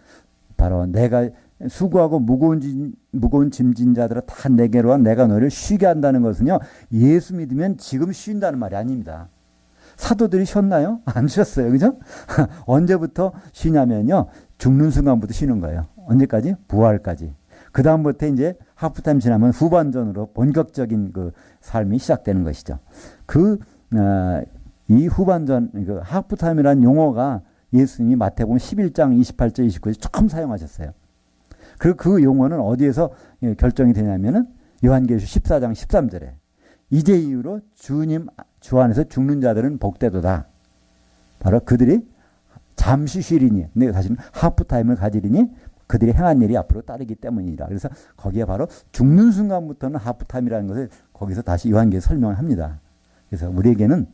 바로 내가 수고하고 무거운 짐진 자들아 다 내게로 와 내가 너를 쉬게 한다는 것은요, 예수 믿으면 지금 쉰다는 말이 아닙니다. 사도들이 쉬었나요? 안 쉬었어요. 그죠? 언제부터 쉬냐면요, 죽는 순간부터 쉬는 거예요. 언제까지? 부활까지. 그 다음부터 이제 하프타임 지나면 후반전으로 본격적인 그 삶이 시작되는 것이죠. 이 후반전, 그 하프타임이라는 용어가 예수님이 마태복음 11장 28절 29절 처음 사용하셨어요. 그리고 그 용어는 어디에서 결정이 되냐면은 요한계시록 14장 13절에 이제 이후로 주님 주 안에서 죽는 자들은 복되도다. 바로 그들이 잠시 쉬리니, 근데 사실은 하프타임을 가지리니 그들이 행한 일이 앞으로 따르기 때문이라. 그래서 거기에 바로 죽는 순간부터는 하프타임이라는 것을 거기서 다시 요한계시록 설명을 합니다. 그래서 우리에게는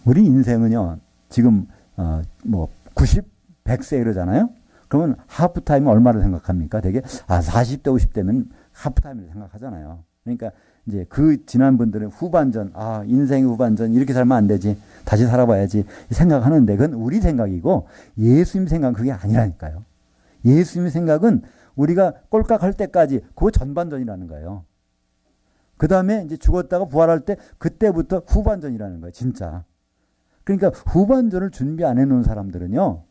우리 인생은요, 지금 90, 100세 이러잖아요. 그러면 하프타임은 얼마를 생각합니까? 되게 40대, 50대면 하프타임을 생각하잖아요. 그러니까 이제 그 지난 분들은 후반전, 인생의 후반전 이렇게 살면 안 되지. 다시 살아봐야지 생각하는데 그건 우리 생각이고 예수님 생각은 그게 아니라니까요. 예수님 생각은 우리가 꼴깍할 때까지 그 전반전이라는 거예요. 그 다음에 이제 죽었다가 부활할 때 그때부터 후반전이라는 거예요. 진짜. 그러니까 후반전을 준비 안 해놓은 사람들은요,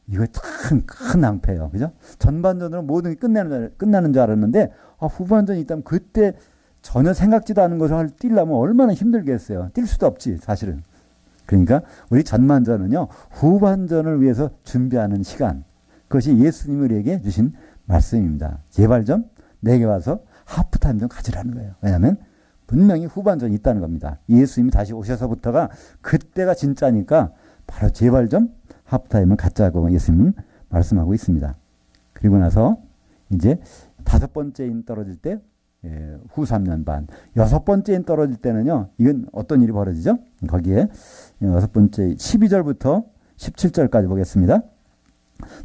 이거 참 큰 낭패예요. 그죠? 전반전으로 모든 게 끝나는 줄 알았는데, 후반전이 있다면 그때 전혀 생각지도 않은 것을 뛰려면 얼마나 힘들겠어요. 뛸 수도 없지, 사실은. 그러니까 우리 전반전은요, 후반전을 위해서 준비하는 시간. 그것이 예수님이 우리에게 주신 말씀입니다. 제발 좀 내게 와서 하프타임 좀 가지라는 거예요. 왜냐하면 분명히 후반전이 있다는 겁니다. 예수님이 다시 오셔서부터가 그때가 진짜니까 바로 제발 좀 하프타임을 갖자고 예수님은 말씀하고 있습니다. 그리고 나서 이제 다섯 번째 인 떨어질 때 후 3년 반. 여섯 번째에 떨어질 때는요. 이건 어떤 일이 벌어지죠? 거기에 여섯 번째 12절부터 17절까지 보겠습니다.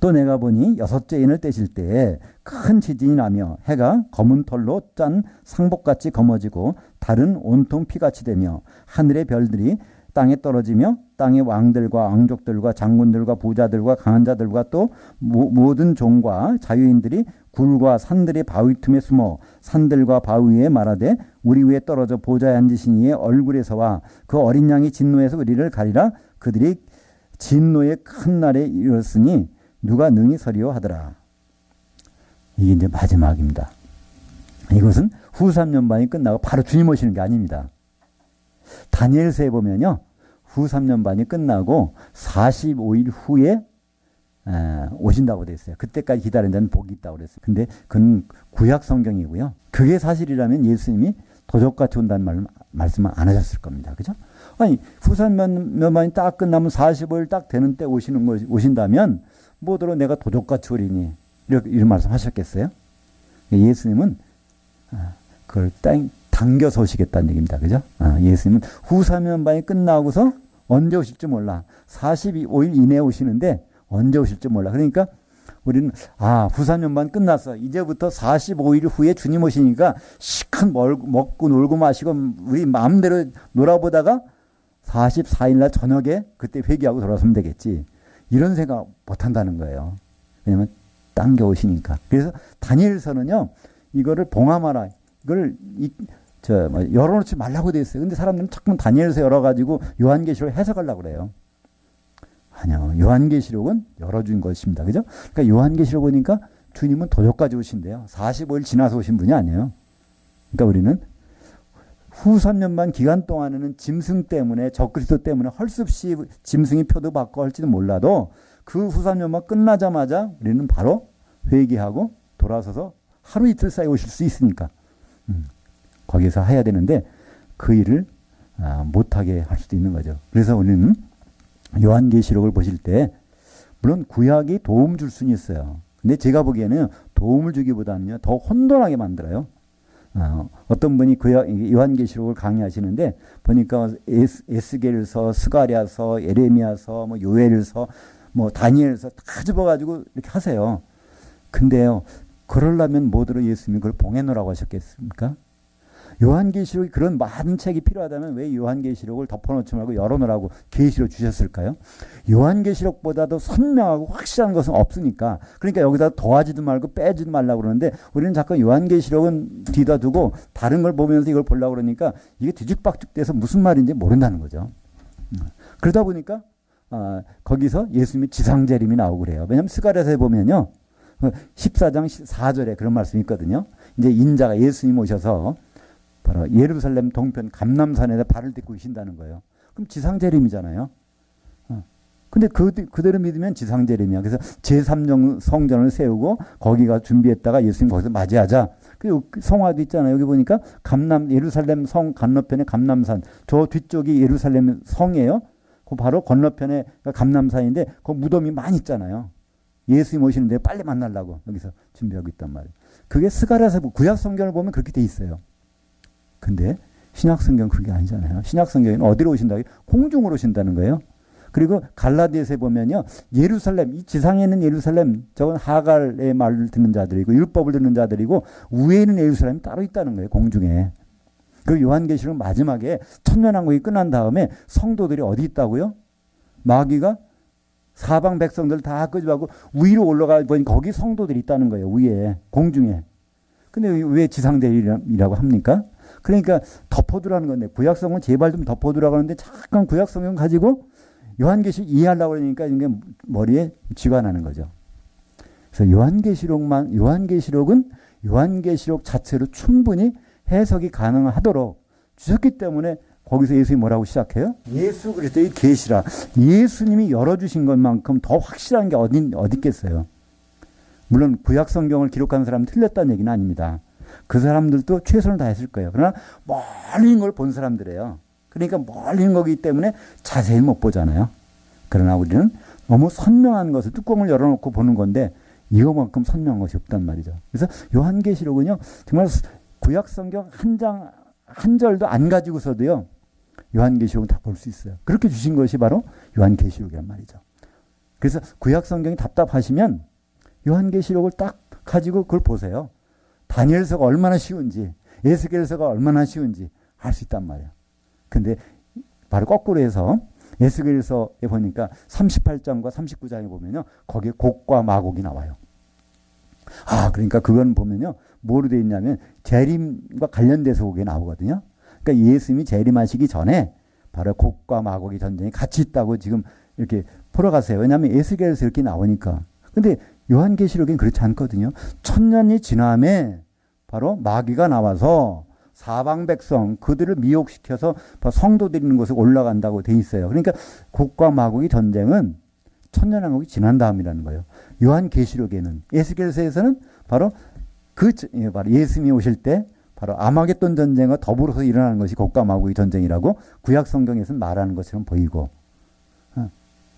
또 내가 보니 여섯째 인을 떼실 때에 큰 지진이 나며 해가 검은 털로 짠 상복같이 검어지고 달은 온통 피같이 되며 하늘의 별들이 땅에 떨어지며 땅의 왕들과 왕족들과 장군들과 부자들과 강한 자들과 또 모든 종과 자유인들이 굴과 산들의 바위 틈에 숨어 산들과 바위 위에 말하되 우리 위에 떨어져 보좌에 앉으신 이의 얼굴에서와 그 어린 양이 진노에서 우리를 가리라. 그들이 진노의 큰 날에 이르렀으니 누가 능히 서리요 하더라. 이게 이제 마지막입니다. 이것은 후 3년 반이 끝나고 바로 주님 오시는 게 아닙니다. 다니엘서에 보면요. 후 3년 반이 끝나고 45일 후에 오신다고 되어 있어요. 그때까지 기다리는 자는 복이 있다고 그랬어요. 근데 그건 구약 성경이고요. 그게 사실이라면 예수님이 도적같이 온다는 말씀을 안 하셨을 겁니다. 그죠? 아니, 후 3년 만이 딱 끝나면 45일 딱 되는 때 오신다면 뭐더러 내가 도적같이 오리니 이런 말씀 하셨겠어요? 예수님은 그걸 당겨서 오시겠다는 얘기입니다. 그죠? 예수님은 후 3년 반이 끝나고서 언제 오실지 몰라. 45일 이내에 오시는데 언제 오실지 몰라. 그러니까 우리는 후 3년 반 끝났어. 이제부터 45일 후에 주님 오시니까 시큰 먹고 놀고 마시고 우리 마음대로 놀아보다가 44일 날 저녁에 그때 회개하고 돌아서면 되겠지. 이런 생각 못 한다는 거예요. 왜냐면 당겨 오시니까. 그래서 다니엘서는요. 이거를 봉함하라. 이걸 열어놓지 말라고 돼 있어요. 근데 사람들은 자꾸 다니엘서 열어가지고 요한계시록 해석하려고 그래요. 아니요. 요한계시록은 열어준 것입니다. 그죠? 그러니까 요한계시록 보니까 주님은 도적까지 오신대요. 45일 지나서 오신 분이 아니에요. 그러니까 우리는 후 3년 반 기간 동안에는 짐승 때문에 적그리스도 때문에 할 수 없이 짐승이 표도 받고 할지도 몰라도 그 후 3년 반 끝나자마자 우리는 바로 회개하고 돌아서서 하루 이틀 사이에 오실 수 있으니까 거기서 해야 되는데 그 일을 못하게 할 수도 있는 거죠. 그래서 우리는 요한계시록을 보실 때 물론 구약이 도움 줄 수는 있어요. 근데 제가 보기에는 도움을 주기보다는요 더 혼돈하게 만들어요. 어떤 분이 요한계시록을 강의하시는데 보니까 에스겔서, 스가랴서, 예레미야서, 요엘서, 다니엘서 다 집어가지고 이렇게 하세요. 근데요 그러려면 뭐더러 예수님이 그걸 봉해놓으라고 하셨겠습니까? 요한계시록이 그런 많은 책이 필요하다면 왜 요한계시록을 덮어놓지 말고 열어놓으라고 계시로 주셨을까요? 요한계시록보다도 선명하고 확실한 것은 없으니까. 그러니까 여기다 더하지도 말고 빼지도 말라고 그러는데 우리는 자꾸 요한계시록은 뒤다 두고 다른 걸 보면서 이걸 보려고 그러니까 이게 뒤죽박죽 돼서 무슨 말인지 모른다는 거죠. 그러다 보니까 거기서 예수님의 지상재림이 나오고 그래요. 왜냐하면 스가랴서에 보면요. 14장 4절에 그런 말씀이 있거든요. 이제 인자가 예수님 오셔서 바로 예루살렘 동편 감람산에다 발을 딛고 계신다는 거예요. 그럼 지상재림이잖아요. 근데 그대로 믿으면 지상재림이야. 그래서 제3정 성전을 세우고 거기가 준비했다가 예수님 거기서 맞이하자. 그 성화도 있잖아요. 여기 보니까 예루살렘 성 건너편에 감람산. 저 뒤쪽이 예루살렘 성이에요. 그 바로 건너편에 감람산인데 그 무덤이 많이 있잖아요. 예수님 오시는데 빨리 만나려고 여기서 준비하고 있단 말이에요. 그게 스가랴서 구약 성경을 보면 그렇게 돼 있어요. 근데 신약 성경 그게 아니잖아요. 신약 성경에는 어디로 오신다고? 공중으로 오신다는 거예요. 그리고 갈라디아서에 보면요. 예루살렘, 이 지상에 있는 예루살렘, 저건 하갈의 말을 듣는 자들이고 율법을 듣는 자들이고 위에 있는 예루살렘이 따로 있다는 거예요. 공중에. 그 요한계시록 마지막에 천년왕국이 끝난 다음에 성도들이 어디 있다고요? 마귀가 사방 백성들 다 끄집어가고 위로 올라가 보니 거기 성도들이 있다는 거예요. 위에 공중에. 근데 왜 지상대리라고 합니까? 그러니까 덮어두라는 건데 구약성경 제발 좀 덮어두라고 하는데 잠깐 구약성경 가지고 요한계시록 이해하려고 그러니까 이게 머리에 쥐가 나는 거죠. 그래서 요한계시록은 요한계시록 자체로 충분히 해석이 가능하도록 주셨기 때문에 거기서 예수님이 뭐라고 시작해요? 예수 그리스도의 계시라. 예수님이 열어주신 것만큼 더 확실한 게 어디 있겠어요. 물론 구약 성경을 기록한 사람은 틀렸다는 얘기는 아닙니다. 그 사람들도 최선을 다했을 거예요. 그러나 멀리 있는 걸 본 사람들이에요. 그러니까 멀리 있는 거기 때문에 자세히 못 보잖아요. 그러나 우리는 너무 선명한 것을 뚜껑을 열어놓고 보는 건데 이거만큼 선명한 것이 없단 말이죠. 그래서 요한계시록은요. 정말 구약 성경 한 절도 안 가지고서도요, 요한계시록은 다 볼 수 있어요. 그렇게 주신 것이 바로 요한계시록이란 말이죠. 그래서 구약 성경이 답답하시면 요한계시록을 딱 가지고 그걸 보세요. 다니엘서가 얼마나 쉬운지, 에스겔서가 얼마나 쉬운지 알 수 있단 말이에요. 근데 바로 거꾸로 해서 에스겔서에 보니까 38장과 39장에 보면요, 거기에 곡과 마곡이 나와요. 그러니까 그건 보면요, 뭐로 되어 있냐면 재림과 관련돼서 그게 나오거든요. 그러니까 예수님이 재림하시기 전에 바로 곡과 마곡의 전쟁이 같이 있다고 지금 이렇게 풀어가세요. 왜냐하면 에스겔에서 이렇게 나오니까. 근데 요한계시록엔 그렇지 않거든요. 1000년이 지남에 바로 마귀가 나와서 사방 백성 그들을 미혹시켜서 성도들이 있는 곳에 올라간다고 돼 있어요. 그러니까 곡과 마곡의 전쟁은 1000년왕국이 지난 다음이라는 거예요. 요한계시록에는, 에스겔서에서는 바로 바로 예수님이 오실 때 바로 아마겟돈 전쟁과 더불어서 일어나는 것이 곡과 마곡의 전쟁이라고 구약 성경에서는 말하는 것처럼 보이고,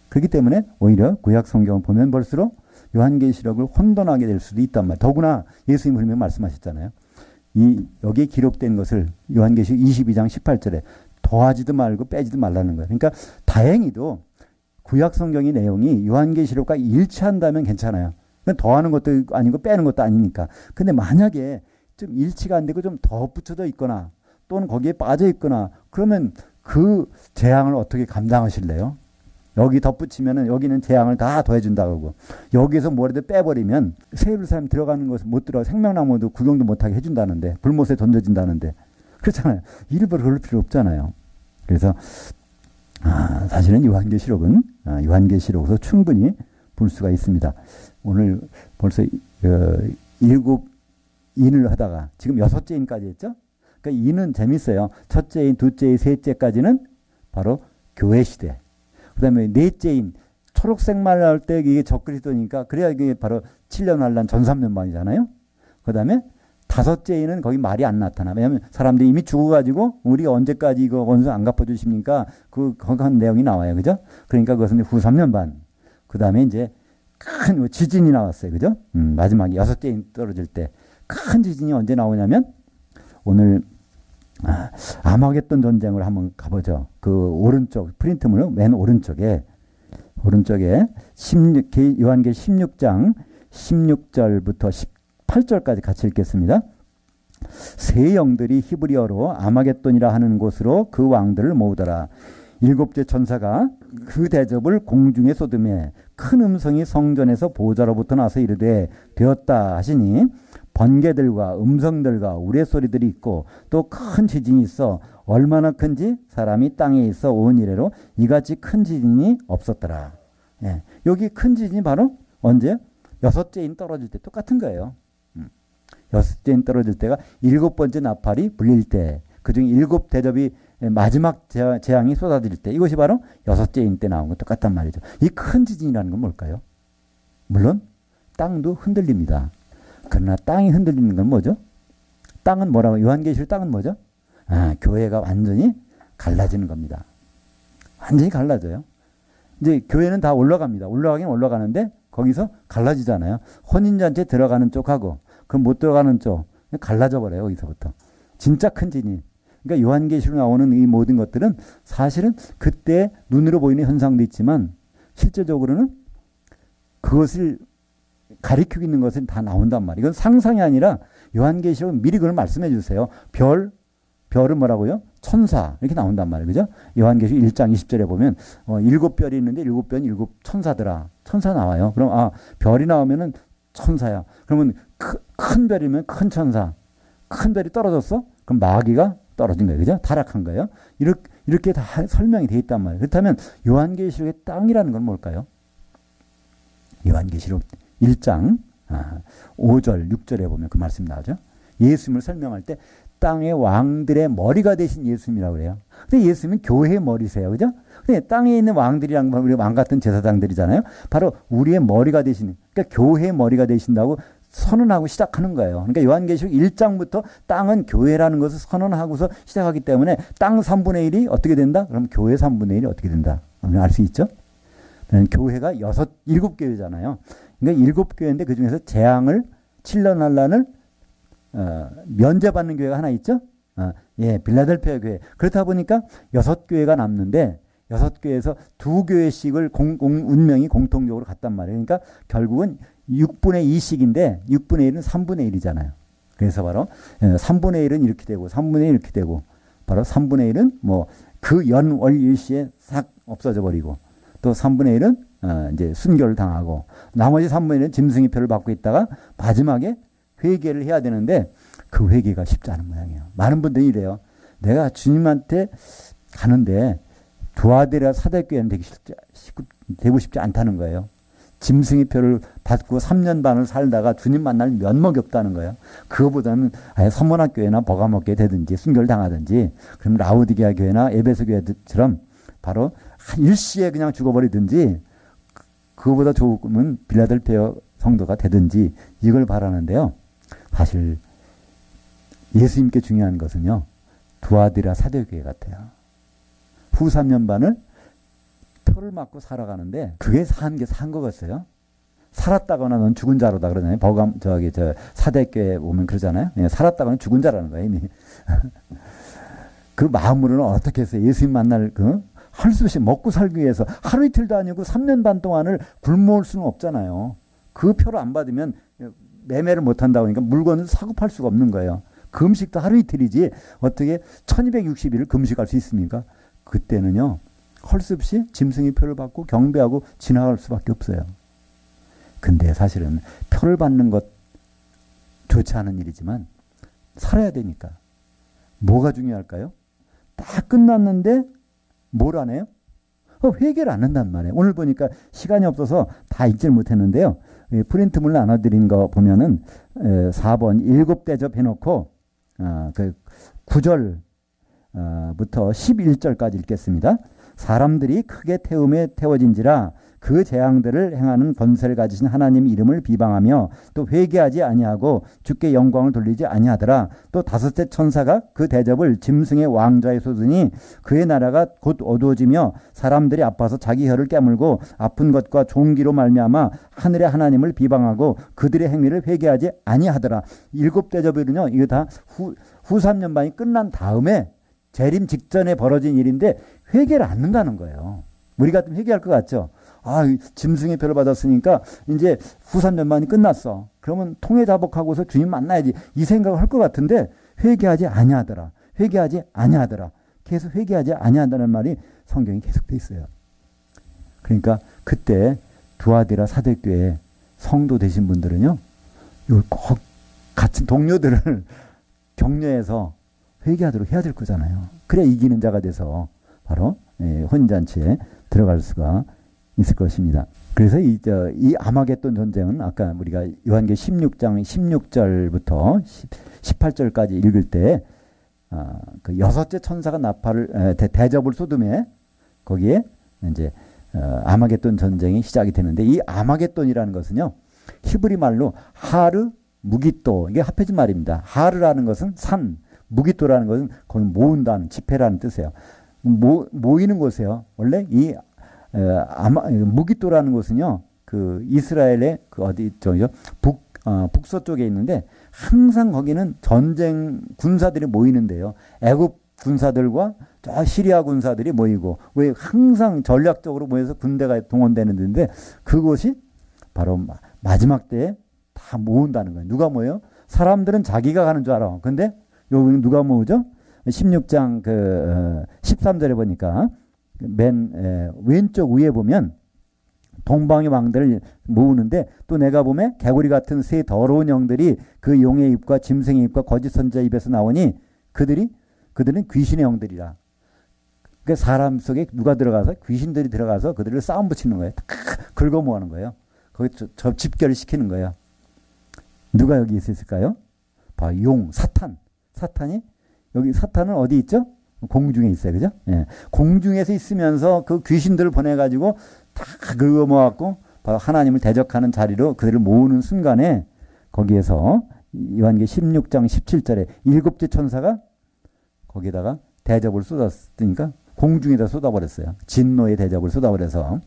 그렇기 때문에 오히려 구약 성경을 보면 볼수록 요한계시록을 혼돈하게 될 수도 있단 말이에요. 더구나 예수님 분명히 말씀하셨잖아요. 여기에 기록된 것을 요한계시록 22장 18절에 더하지도 말고 빼지도 말라는 거예요. 그러니까 다행히도 구약 성경의 내용이 요한계시록과 일치한다면 괜찮아요. 더하는 것도 아니고 빼는 것도 아니니까. 근데 만약에 좀 일치가 안 되고 좀 덧붙여져 있거나 또는 거기에 빠져 있거나 그러면 그 재앙을 어떻게 감당하실래요? 여기 덧붙이면은 여기는 재앙을 다 더해준다고 하고, 여기에서 뭐라도 빼버리면 새 예루살렘 들어가는 것을 못 들어가, 생명나무도 구경도 못하게 해준다는데, 불못에 던져진다는데, 그렇잖아요. 일부러 그럴 필요 없잖아요. 그래서 사실은 요한계시록은 요한계시록으로 충분히 볼 수가 있습니다. 오늘 벌써 7인을 하다가 지금 6인까지 했죠. 그러니까 인은 재밌어요. 첫째인, 둘째인, 셋째까지는 바로 교회 시대. 그 다음에 넷째인, 초록색만 나올 때 이게 적그리스도니까 그래야 이게 바로 7년 환란 전삼년반이잖아요. 그 다음에 다섯째인은 거기 말이 안 나타나. 왜냐하면 사람들이 이미 죽어가지고 우리가 언제까지 이거 원수 안 갚아주십니까? 거기 한 내용이 나와요. 그죠? 그러니까 그것은 후 3년반. 그 다음에 이제 큰 지진이 나왔어요. 그죠? 마지막에 6째인 떨어질 때. 큰 지진이 언제 나오냐면 오늘 아마겟돈 전쟁을 한번 가보죠. 그 오른쪽 프린트물 맨 오른쪽에 요한계시 16장 16절부터 18절까지 같이 읽겠습니다. 세 영들이 히브리어로 아마겟돈이라 하는 곳으로 그 왕들을 모으더라. 일곱째 천사가 그 대접을 공중에 쏟음에 큰 음성이 성전에서 보좌로부터 나서 이르되 되었다 하시니 번개들과 음성들과 우레소리들이 있고 또 큰 지진이 있어 얼마나 큰지 사람이 땅에 있어 온 이래로 이같이 큰 지진이 없었더라. 예. 여기 큰 지진이 바로 언제? 6째인 떨어질 때 똑같은 거예요. 6째인 떨어질 때가 7번째 나팔이 불릴 때, 그중에 7 대접이 마지막 재앙이 쏟아질 때, 이것이 바로 6째인 때 나온 것 똑같단 말이죠. 이 큰 지진이라는 건 뭘까요? 물론 땅도 흔들립니다. 그러나 땅이 흔들리는 건 뭐죠? 땅은 뭐라고? 요한계시록 땅은 뭐죠? 교회가 완전히 갈라지는 겁니다. 완전히 갈라져요. 이제 교회는 다 올라갑니다. 올라가긴 올라가는데 거기서 갈라지잖아요. 혼인잔치에 들어가는 쪽하고 그럼 못 들어가는 쪽 갈라져 버려요. 여기서부터. 진짜 큰 진이. 그러니까 요한계시록 나오는 이 모든 것들은 사실은 그때 눈으로 보이는 현상도 있지만 실제적으로는 그것을 가리키고 있는 것은 다 나온단 말이에요. 이건 상상이 아니라 요한계시록은 미리 그걸 말씀해 주세요. 별은 뭐라고요? 천사 이렇게 나온단 말이에요. 그죠? 요한계시록 1장 20절에 보면 7별이 있는데 7별은 7 천사더라. 천사 나와요. 그럼 별이 나오면은 천사야. 그러면 큰 별이면 큰 천사. 큰 별이 떨어졌어? 그럼 마귀가 떨어진 거예요. 그죠? 타락한 거예요. 이렇게 다 설명이 돼 있단 말이에요. 그렇다면 요한계시록의 땅이라는 건 뭘까요? 요한계시록 1장 5절 6절에 보면 그 말씀 나오죠. 예수님을 설명할 때 땅의 왕들의 머리가 되신 예수님이라고 그래요. 근데 예수님은 교회의 머리세요. 그죠? 근데 땅에 있는 왕들이랑 우리 왕 같은 제사장들이잖아요. 바로 우리의 머리가 되시는, 그러니까 교회의 머리가 되신다고 선언하고 시작하는 거예요. 그러니까 요한계시록 1장부터 땅은 교회라는 것을 선언하고서 시작하기 때문에 땅 3분의 1이 어떻게 된다? 그럼 교회 3분의 1이 어떻게 된다? 알 수 있죠? 교회가 7교회잖아요. 그러니까 7교회인데 그 중에서 재앙을 7년 환란을 면제받는 교회가 하나 있죠? 예, 빌라델피아 교회. 그렇다 보니까 6교회가 남는데 6교회에서 2교회씩을 운명이 공통적으로 갔단 말이에요. 그러니까 결국은 6분의 2씩인데 6분의 1은 3분의 1이잖아요. 그래서 바로 3분의 1은 이렇게 되고 3분의 1 이렇게 되고 바로 3분의 1은 뭐 그 연월일시에 싹 없어져 버리고 또 3분의 1은 이제 순교를 당하고 나머지 3분의 1은 짐승의 표를 받고 있다가 마지막에 회개를 해야 되는데 그 회개가 쉽지 않은 모양이에요. 많은 분들이 이래요. 내가 주님한테 가는데 두아데라 사대교회는 되고 싶지 않다는 거예요. 짐승의 표를 받고 3년 반을 살다가 주님 만날 면목이 없다는 거예요. 그거보다는 아예 서문학교회나 버가목교회 되든지 순교를 당하든지 그럼 라우디게아 교회나 에베소 교회처럼 바로 일시에 그냥 죽어버리든지 그거보다 좋으면 빌라델피아 성도가 되든지 이걸 바라는데요. 사실 예수님께 중요한 것은요. 두아디라 사대교회 같아요. 후 3년 반을 표를 맞고 살아가는데 그게 산 것 같아요. 살았다거나 넌 죽은 자로다 그러잖아요. 사대교회 보면 그러잖아요. 예, 살았다거나 죽은 자라는 거예요. 이미. 그 마음으로는 어떻게 해서 예수님 만날 할 수 없이 먹고 살기 위해서 하루 이틀도 아니고 3년 반 동안을 굶어올 수는 없잖아요. 그 표를 안 받으면 매매를 못 한다고 하니까 물건을 사고 팔 수가 없는 거예요. 금식도 하루 이틀이지 어떻게 1260일을 금식할 수 있습니까? 그때는요. 할 수 없이 짐승의 표를 받고 경배하고 지나갈 수밖에 없어요. 근데 사실은 표를 받는 것 좋지 않은 일이지만 살아야 되니까. 뭐가 중요할까요? 다 끝났는데 뭘 안 해요? 회개를 안 한단 말이에요. 오늘 보니까 시간이 없어서 다 읽질 못했는데요. 프린트물 나눠드린 거 보면은 4번 7대접 해놓고 그 9절부터 11절까지 읽겠습니다. 사람들이 크게 태움에 태워진지라 그 재앙들을 행하는 권세를 가지신 하나님 이름을 비방하며 또 회개하지 아니하고 주께 영광을 돌리지 아니하더라. 또 다섯째 천사가 그 대접을 짐승의 왕좌에 쏟으니 그의 나라가 곧 어두워지며 사람들이 아파서 자기 혀를 깨물고 아픈 것과 종기로 말미암아 하늘의 하나님을 비방하고 그들의 행위를 회개하지 아니하더라. 7대접은요. 이거 다 후 3년 반이 끝난 다음에 재림 직전에 벌어진 일인데 회개를 안 한다는 거예요. 우리 같으면 회개할 것 같죠? 짐승의 표를 받았으니까 이제 후 3년 만이 끝났어. 그러면 통회 자복하고서 주님 만나야지. 이 생각을 할 것 같은데 회개하지 아니하더라. 회개하지 아니하더라. 계속 회개하지 아니한다는 말이 성경에 계속 돼 있어요. 그러니까 그때 두아디라 사대교회 성도 되신 분들은요. 이걸 꼭 같은 동료들을 격려해서 회개하도록 해야 될 거잖아요. 그래야 이기는 자가 돼서 바로 혼인잔치에 들어갈 수가 있을 것입니다. 그래서 이 아마겟돈 전쟁은 아까 우리가 요한계 16장 16절부터 18절까지 읽을 때 그 여섯째 천사가 나팔을 대접을 쏟음에 거기에 이제 아마겟돈 전쟁이 시작이 되는데 이 아마겟돈이라는 것은요 히브리 말로 하르 무기또 이게 합해진 말입니다. 하르라는 것은 산, 무기또라는 것은 거기 모은다는 집회라는 뜻이에요. 모이는 곳이에요. 원래 이 무기또라는 곳은요, 그 이스라엘의 그 어디 저기요 북서쪽에 있는데 항상 거기는 전쟁 군사들이 모이는데요. 애굽 군사들과 저 시리아 군사들이 모이고 왜 항상 전략적으로 모여서 군대가 동원되는 데인데 그곳이 바로 마지막 때에 다 모은다는 거예요. 누가 모여요? 사람들은 자기가 가는 줄 알아. 근데 여기 누가 모으죠? 16장 13절에 보니까 맨 왼쪽 위에 보면 동방의 왕들을 모으는데 또 내가 보면 개구리 같은 새 더러운 영들이 그 용의 입과 짐승의 입과 거짓 선지자 입에서 나오니 그들은 귀신의 영들이라. 그러니까 사람 속에 누가 들어가서 귀신들이 들어가서 그들을 싸움 붙이는 거예요. 긁어 모으는 거예요. 거기 집결을 시키는 거예요. 누가 여기 있을까요? 사탄이 여기 사탄은 어디 있죠? 공중에 있어요. 그죠? 예. 공중에서 있으면서 그 귀신들을 보내가지고 다 긁어 모아갖고 하나님을 대적하는 자리로 그들을 모으는 순간에 거기에서 요한계 16장 17절에 7째 천사가 거기다가 대접을 쏟았으니까 공중에다 쏟아버렸어요. 진노의 대접을 쏟아버려서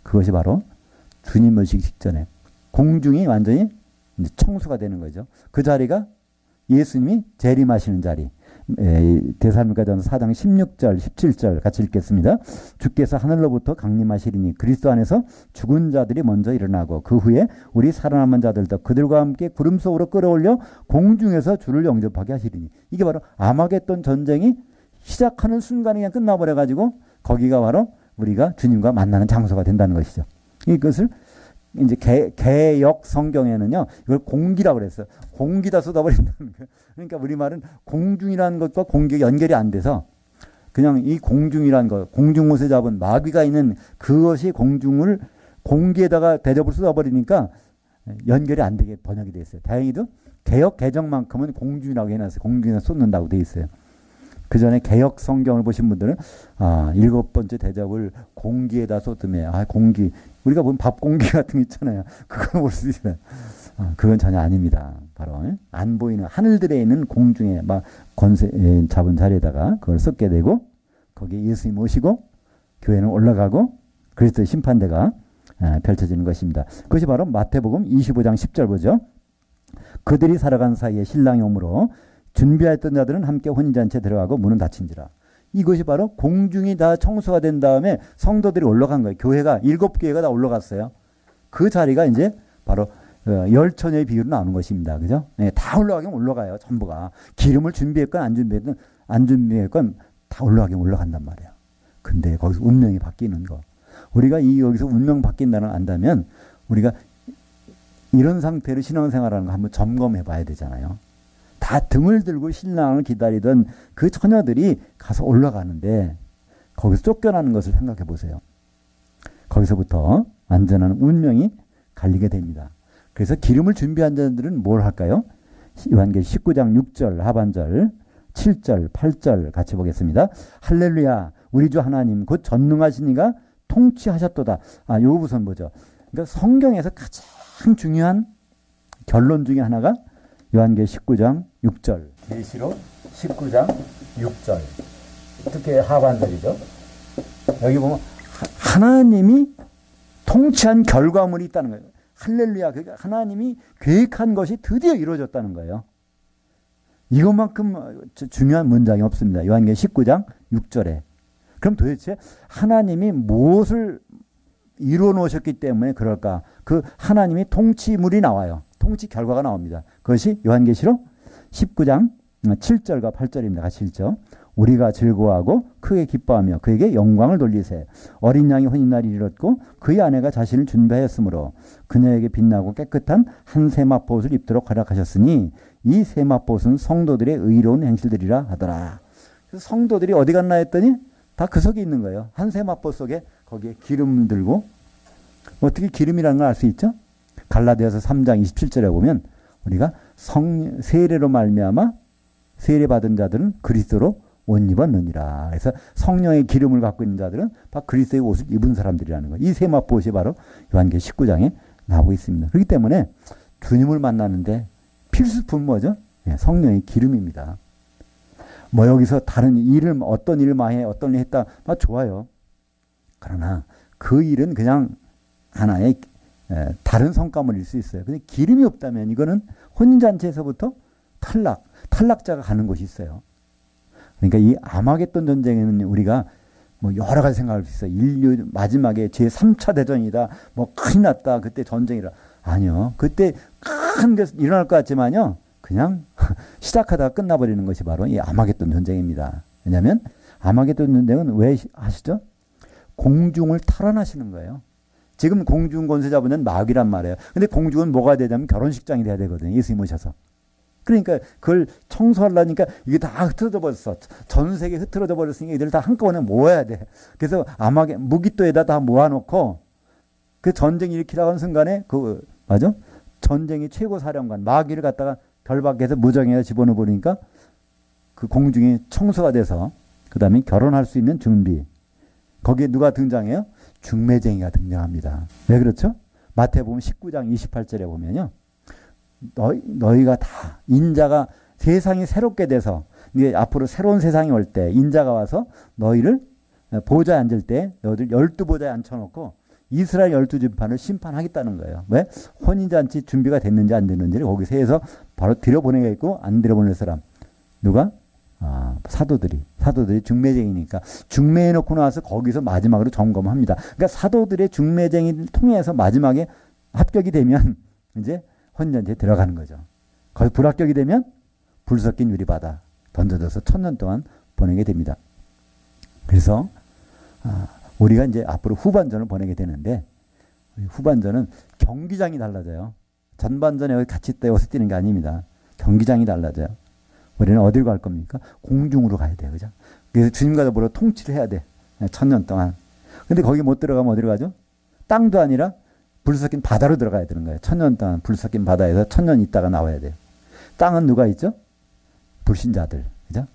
그것이 바로 주님 오시기 직전에 공중이 완전히 청수가 되는 거죠. 그 자리가 예수님이 재림하시는 자리. 데살로니가전서 4장 16절 17절 같이 읽겠습니다. 주께서 하늘로부터 강림하시리니 그리스도 안에서 죽은 자들이 먼저 일어나고 그 후에 우리 살아남은 자들도 그들과 함께 구름 속으로 끌어올려 공중에서 주를 영접하게 하시리니. 이게 바로 아마겟돈 전쟁이 시작하는 순간에 그냥 끝나버려가지고 거기가 바로 우리가 주님과 만나는 장소가 된다는 것이죠. 이것을 이제 개역 성경에는요, 이걸 공기라고 그랬어요. 공기다 쏟아버린다는 거예요. 그러니까 우리말은 공중이라는 것과 공기가 연결이 안 돼서 그냥 이 공중이라는 것, 공중못에 잡은 마귀가 있는 그것이 공중을 공기에다가 대접을 쏟아버리니까 연결이 안 되게 번역이 돼 있어요. 다행히도 개역 개정만큼은 공중이라고 해놨어요. 공중에서 쏟는다고 돼 있어요. 그 전에 개역 성경을 보신 분들은 일곱 번째 대접을 공기에다 쏟으며 공기 우리가 보면 밥 공기 같은 거 있잖아요. 그걸 볼 수 있어요. 그건 전혀 아닙니다. 바로 안 보이는 하늘들에 있는 공중에 막 권세 잡은 자리에다가 그걸 쏟게 되고 거기에 예수님 오시고 교회는 올라가고 그리스도의 심판대가 펼쳐지는 것입니다. 그것이 바로 마태복음 25장 10절 보죠. 그들이 살아간 사이에 신랑이 오므로 준비하였던 자들은 함께 혼인잔치에 들어가고 문은 닫힌지라. 이것이 바로 공중이 다 청소가 된 다음에 성도들이 올라간 거예요. 교회가 7교회가 다 올라갔어요. 그 자리가 이제 바로 열처녀의 비유로 나오는 것입니다. 그죠? 네, 다 올라가긴 올라가요. 전부가. 기름을 준비했건 안 준비했건 다 올라가긴 올라간단 말이에요. 근데 거기서 운명이 바뀌는 거. 우리가 여기서 운명 바뀐다는 걸 안다면 우리가 이런 상태로 신앙생활하는 거 한번 점검해 봐야 되잖아요. 다 등을 들고 신랑을 기다리던 그 처녀들이 가서 올라가는데 거기서 쫓겨나는 것을 생각해 보세요. 거기서부터 완전한 운명이 갈리게 됩니다. 그래서 기름을 준비한 자들은 뭘 할까요? 요한계시록 19장 6절 하반절 7절 8절 같이 보겠습니다. 할렐루야 우리 주 하나님 곧 전능하신 이가 통치하셨도다. 이 부분 보죠. 그러니까 성경에서 가장 중요한 결론 중에 하나가 요한계시록 19장 6절. 계시록 19장 6절. 특히 하반절이죠. 여기 보면 하나님이 통치한 결과물이 있다는 거예요. 할렐루야. 그러니까 하나님이 계획한 것이 드디어 이루어졌다는 거예요. 이것만큼 중요한 문장이 없습니다. 요한계시록 19장 6절에. 그럼 도대체 하나님이 무엇을 이루어 놓으셨기 때문에 그럴까? 그 하나님이 통치물이 나와요. 통치 결과가 나옵니다. 그것이 요한계시록 19장 7절과 8절입니다. 같이 읽죠. 우리가 즐거워하고 크게 기뻐하며 그에게 영광을 돌리세. 어린 양이 혼인날이 이르렀고 그의 아내가 자신을 준비하였으므로 그녀에게 빛나고 깨끗한 한 세마포옷을 입도록 허락하셨으니 이 세마포옷은 성도들의 의로운 행실들이라 하더라. 그래서 성도들이 어디 갔나 했더니 다 그 속에 있는 거예요. 한 세마포 속에 거기에 기름 들고. 어떻게 기름이라는 걸 알 수 있죠? 갈라디아서 3장 27절에 보면 우리가 세례로 말미암아 세례 받은 자들은 그리스도로 옷 입었느니라. 그래서 성령의 기름을 갖고 있는 자들은 바로 그리스도의 옷을 입은 사람들이라는 거예요. 이 세마포옷이 바로 요한계시록 19장에 나오고 있습니다. 그렇기 때문에 주님을 만나는데 필수품 뭐죠? 성령의 기름입니다. 뭐 여기서 다른 일을 어떤 일을 많이 해 어떤 일을 했다 좋아요. 그러나 그 일은 그냥 하나의 다른 성과물일 수 있어요. 근데 기름이 없다면 이거는 혼인잔치에서부터 탈락자가 가는 곳이 있어요. 그러니까 이 아마겟돈 전쟁에는 우리가 뭐 여러 가지 생각할 수 있어요. 인류 마지막에 제3차 대전이다. 뭐 큰일 났다. 그때 전쟁이라. 아니요. 그때 큰 게 일어날 것 같지만요. 그냥 시작하다가 끝나버리는 것이 바로 이 아마겟돈 전쟁입니다. 왜냐하면 아마겟돈 전쟁은 왜 하시죠? 공중을 탈환하시는 거예요. 지금 공중 권세 잡은 마귀란 말이에요. 근데 공중은 뭐가 되냐면 결혼식장이 돼야 되거든요. 예수님 오셔서. 그러니까 그걸 청소하려니까 이게 다 흐트러져 버렸어. 전 세계에 흐트러져 버렸으니까 이들 다 한꺼번에 모아야 돼. 그래서 무기또에다 다 모아놓고 그 전쟁 일으키라고 하는 순간에 전쟁의 최고 사령관 마귀를 갖다가 결박해서 무정에다 집어넣어 버리니까 그 공중이 청소가 돼서 그 다음에 결혼할 수 있는 준비. 거기에 누가 등장해요? 중매쟁이가 등장합니다. 왜 그렇죠? 마태복음 19장 28절에 보면요. 너희가 다 인자가 세상이 새롭게 돼서 이제 앞으로 새로운 세상이 올 때 인자가 와서 너희를 보좌에 앉을 때 너희들 12보좌에 앉혀놓고 이스라엘 12지파를 심판하겠다는 거예요. 왜? 혼인잔치 준비가 됐는지 안 됐는지를 거기 세에서 바로 들여보내겠고 안 들여보낼 사람. 누가? 사도들이 중매쟁이니까 중매해 놓고 나서 거기서 마지막으로 점검합니다. 그러니까 사도들의 중매쟁이를 통해서 마지막에 합격이 되면 이제 혼인잔치에 들어가는 거죠. 거기서 불합격이 되면 불 섞인 유리바다 던져져서 1000년 동안 보내게 됩니다. 그래서 우리가 이제 앞으로 후반전을 보내게 되는데 후반전은 경기장이 달라져요. 전반전에 여기 같이 여기서 뛰는 게 아닙니다. 경기장이 달라져요. 우리는 어디로 갈 겁니까? 공중으로 가야 돼요. 그죠? 그래서 주님과 더불어 통치를 해야 돼. 1000년 동안. 근데 거기 못 들어가면 어디로 가죠? 땅도 아니라 불 섞인 바다로 들어가야 되는 거예요. 1000년 동안 불 섞인 바다에서 1000년 있다가 나와야 돼요. 땅은 누가 있죠? 불신자들. 그죠?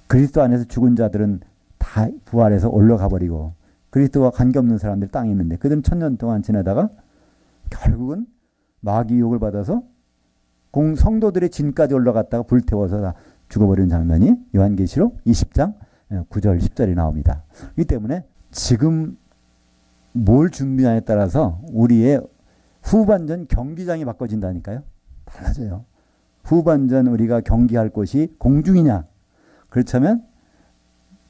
그리스도 안에서 죽은 자들은 다 부활해서 올라가 버리고 그리스도와 관계없는 사람들 땅에 있는데 그들은 1000년 동안 지내다가 결국은 마귀 유혹을 받아서 성도들의 진까지 올라갔다가 불태워서 다 죽어버리는 장면이 요한계시록 20장 9절 10절에 나옵니다. 이 때문에 지금 뭘 준비하냐에 따라서 우리의 후반전 경기장이 바꿔진다니까요. 달라져요. 후반전 우리가 경기할 곳이 공중이냐 그렇다면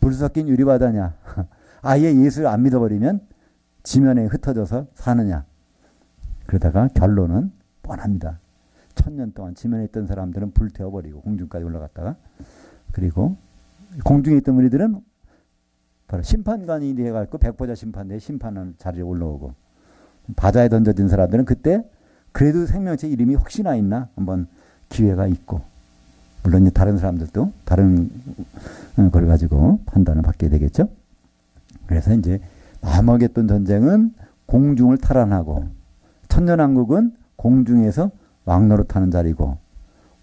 불 섞인 유리바다냐 아예 예수를 안 믿어버리면 지면에 흩어져서 사느냐 그러다가 결론은 뻔합니다. 1000년 동안 지면에 있던 사람들은 불태워버리고 공중까지 올라갔다가 그리고 공중에 있던 우리들은 바로 심판관이 되어가지고 백보자 심판대에 심판하는 자리에 올라오고 바다에 던져진 사람들은 그때 그래도 생명체 이름이 혹시나 있나 한번 기회가 있고 물론 다른 사람들도 다른 걸 가지고 판단을 받게 되겠죠. 그래서 이제 마하마겟돈 전쟁은 공중을 탈환하고 천년왕국은 공중에서 왕노릇하는 자리고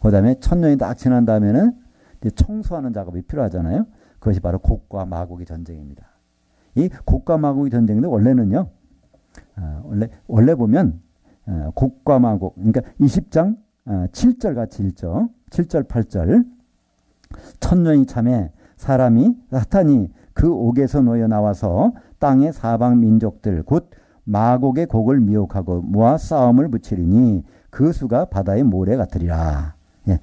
그 다음에 1000년이 딱 지난 다음에는 이제 청소하는 작업이 필요하잖아요. 그것이 바로 곡과 마곡의 전쟁입니다. 이 곡과 마곡의 전쟁인데 원래는요. 원래 보면 곡과 마곡 그러니까 20장 7절 같이 읽죠. 7절 8절 1000년이 참에 사탄이 그 옥에서 놓여 나와서 땅의 사방 민족들 곧 마곡의 곡을 미혹하고 모아 싸움을 붙이리니 그 수가 바다의 모래 같으리라. 예.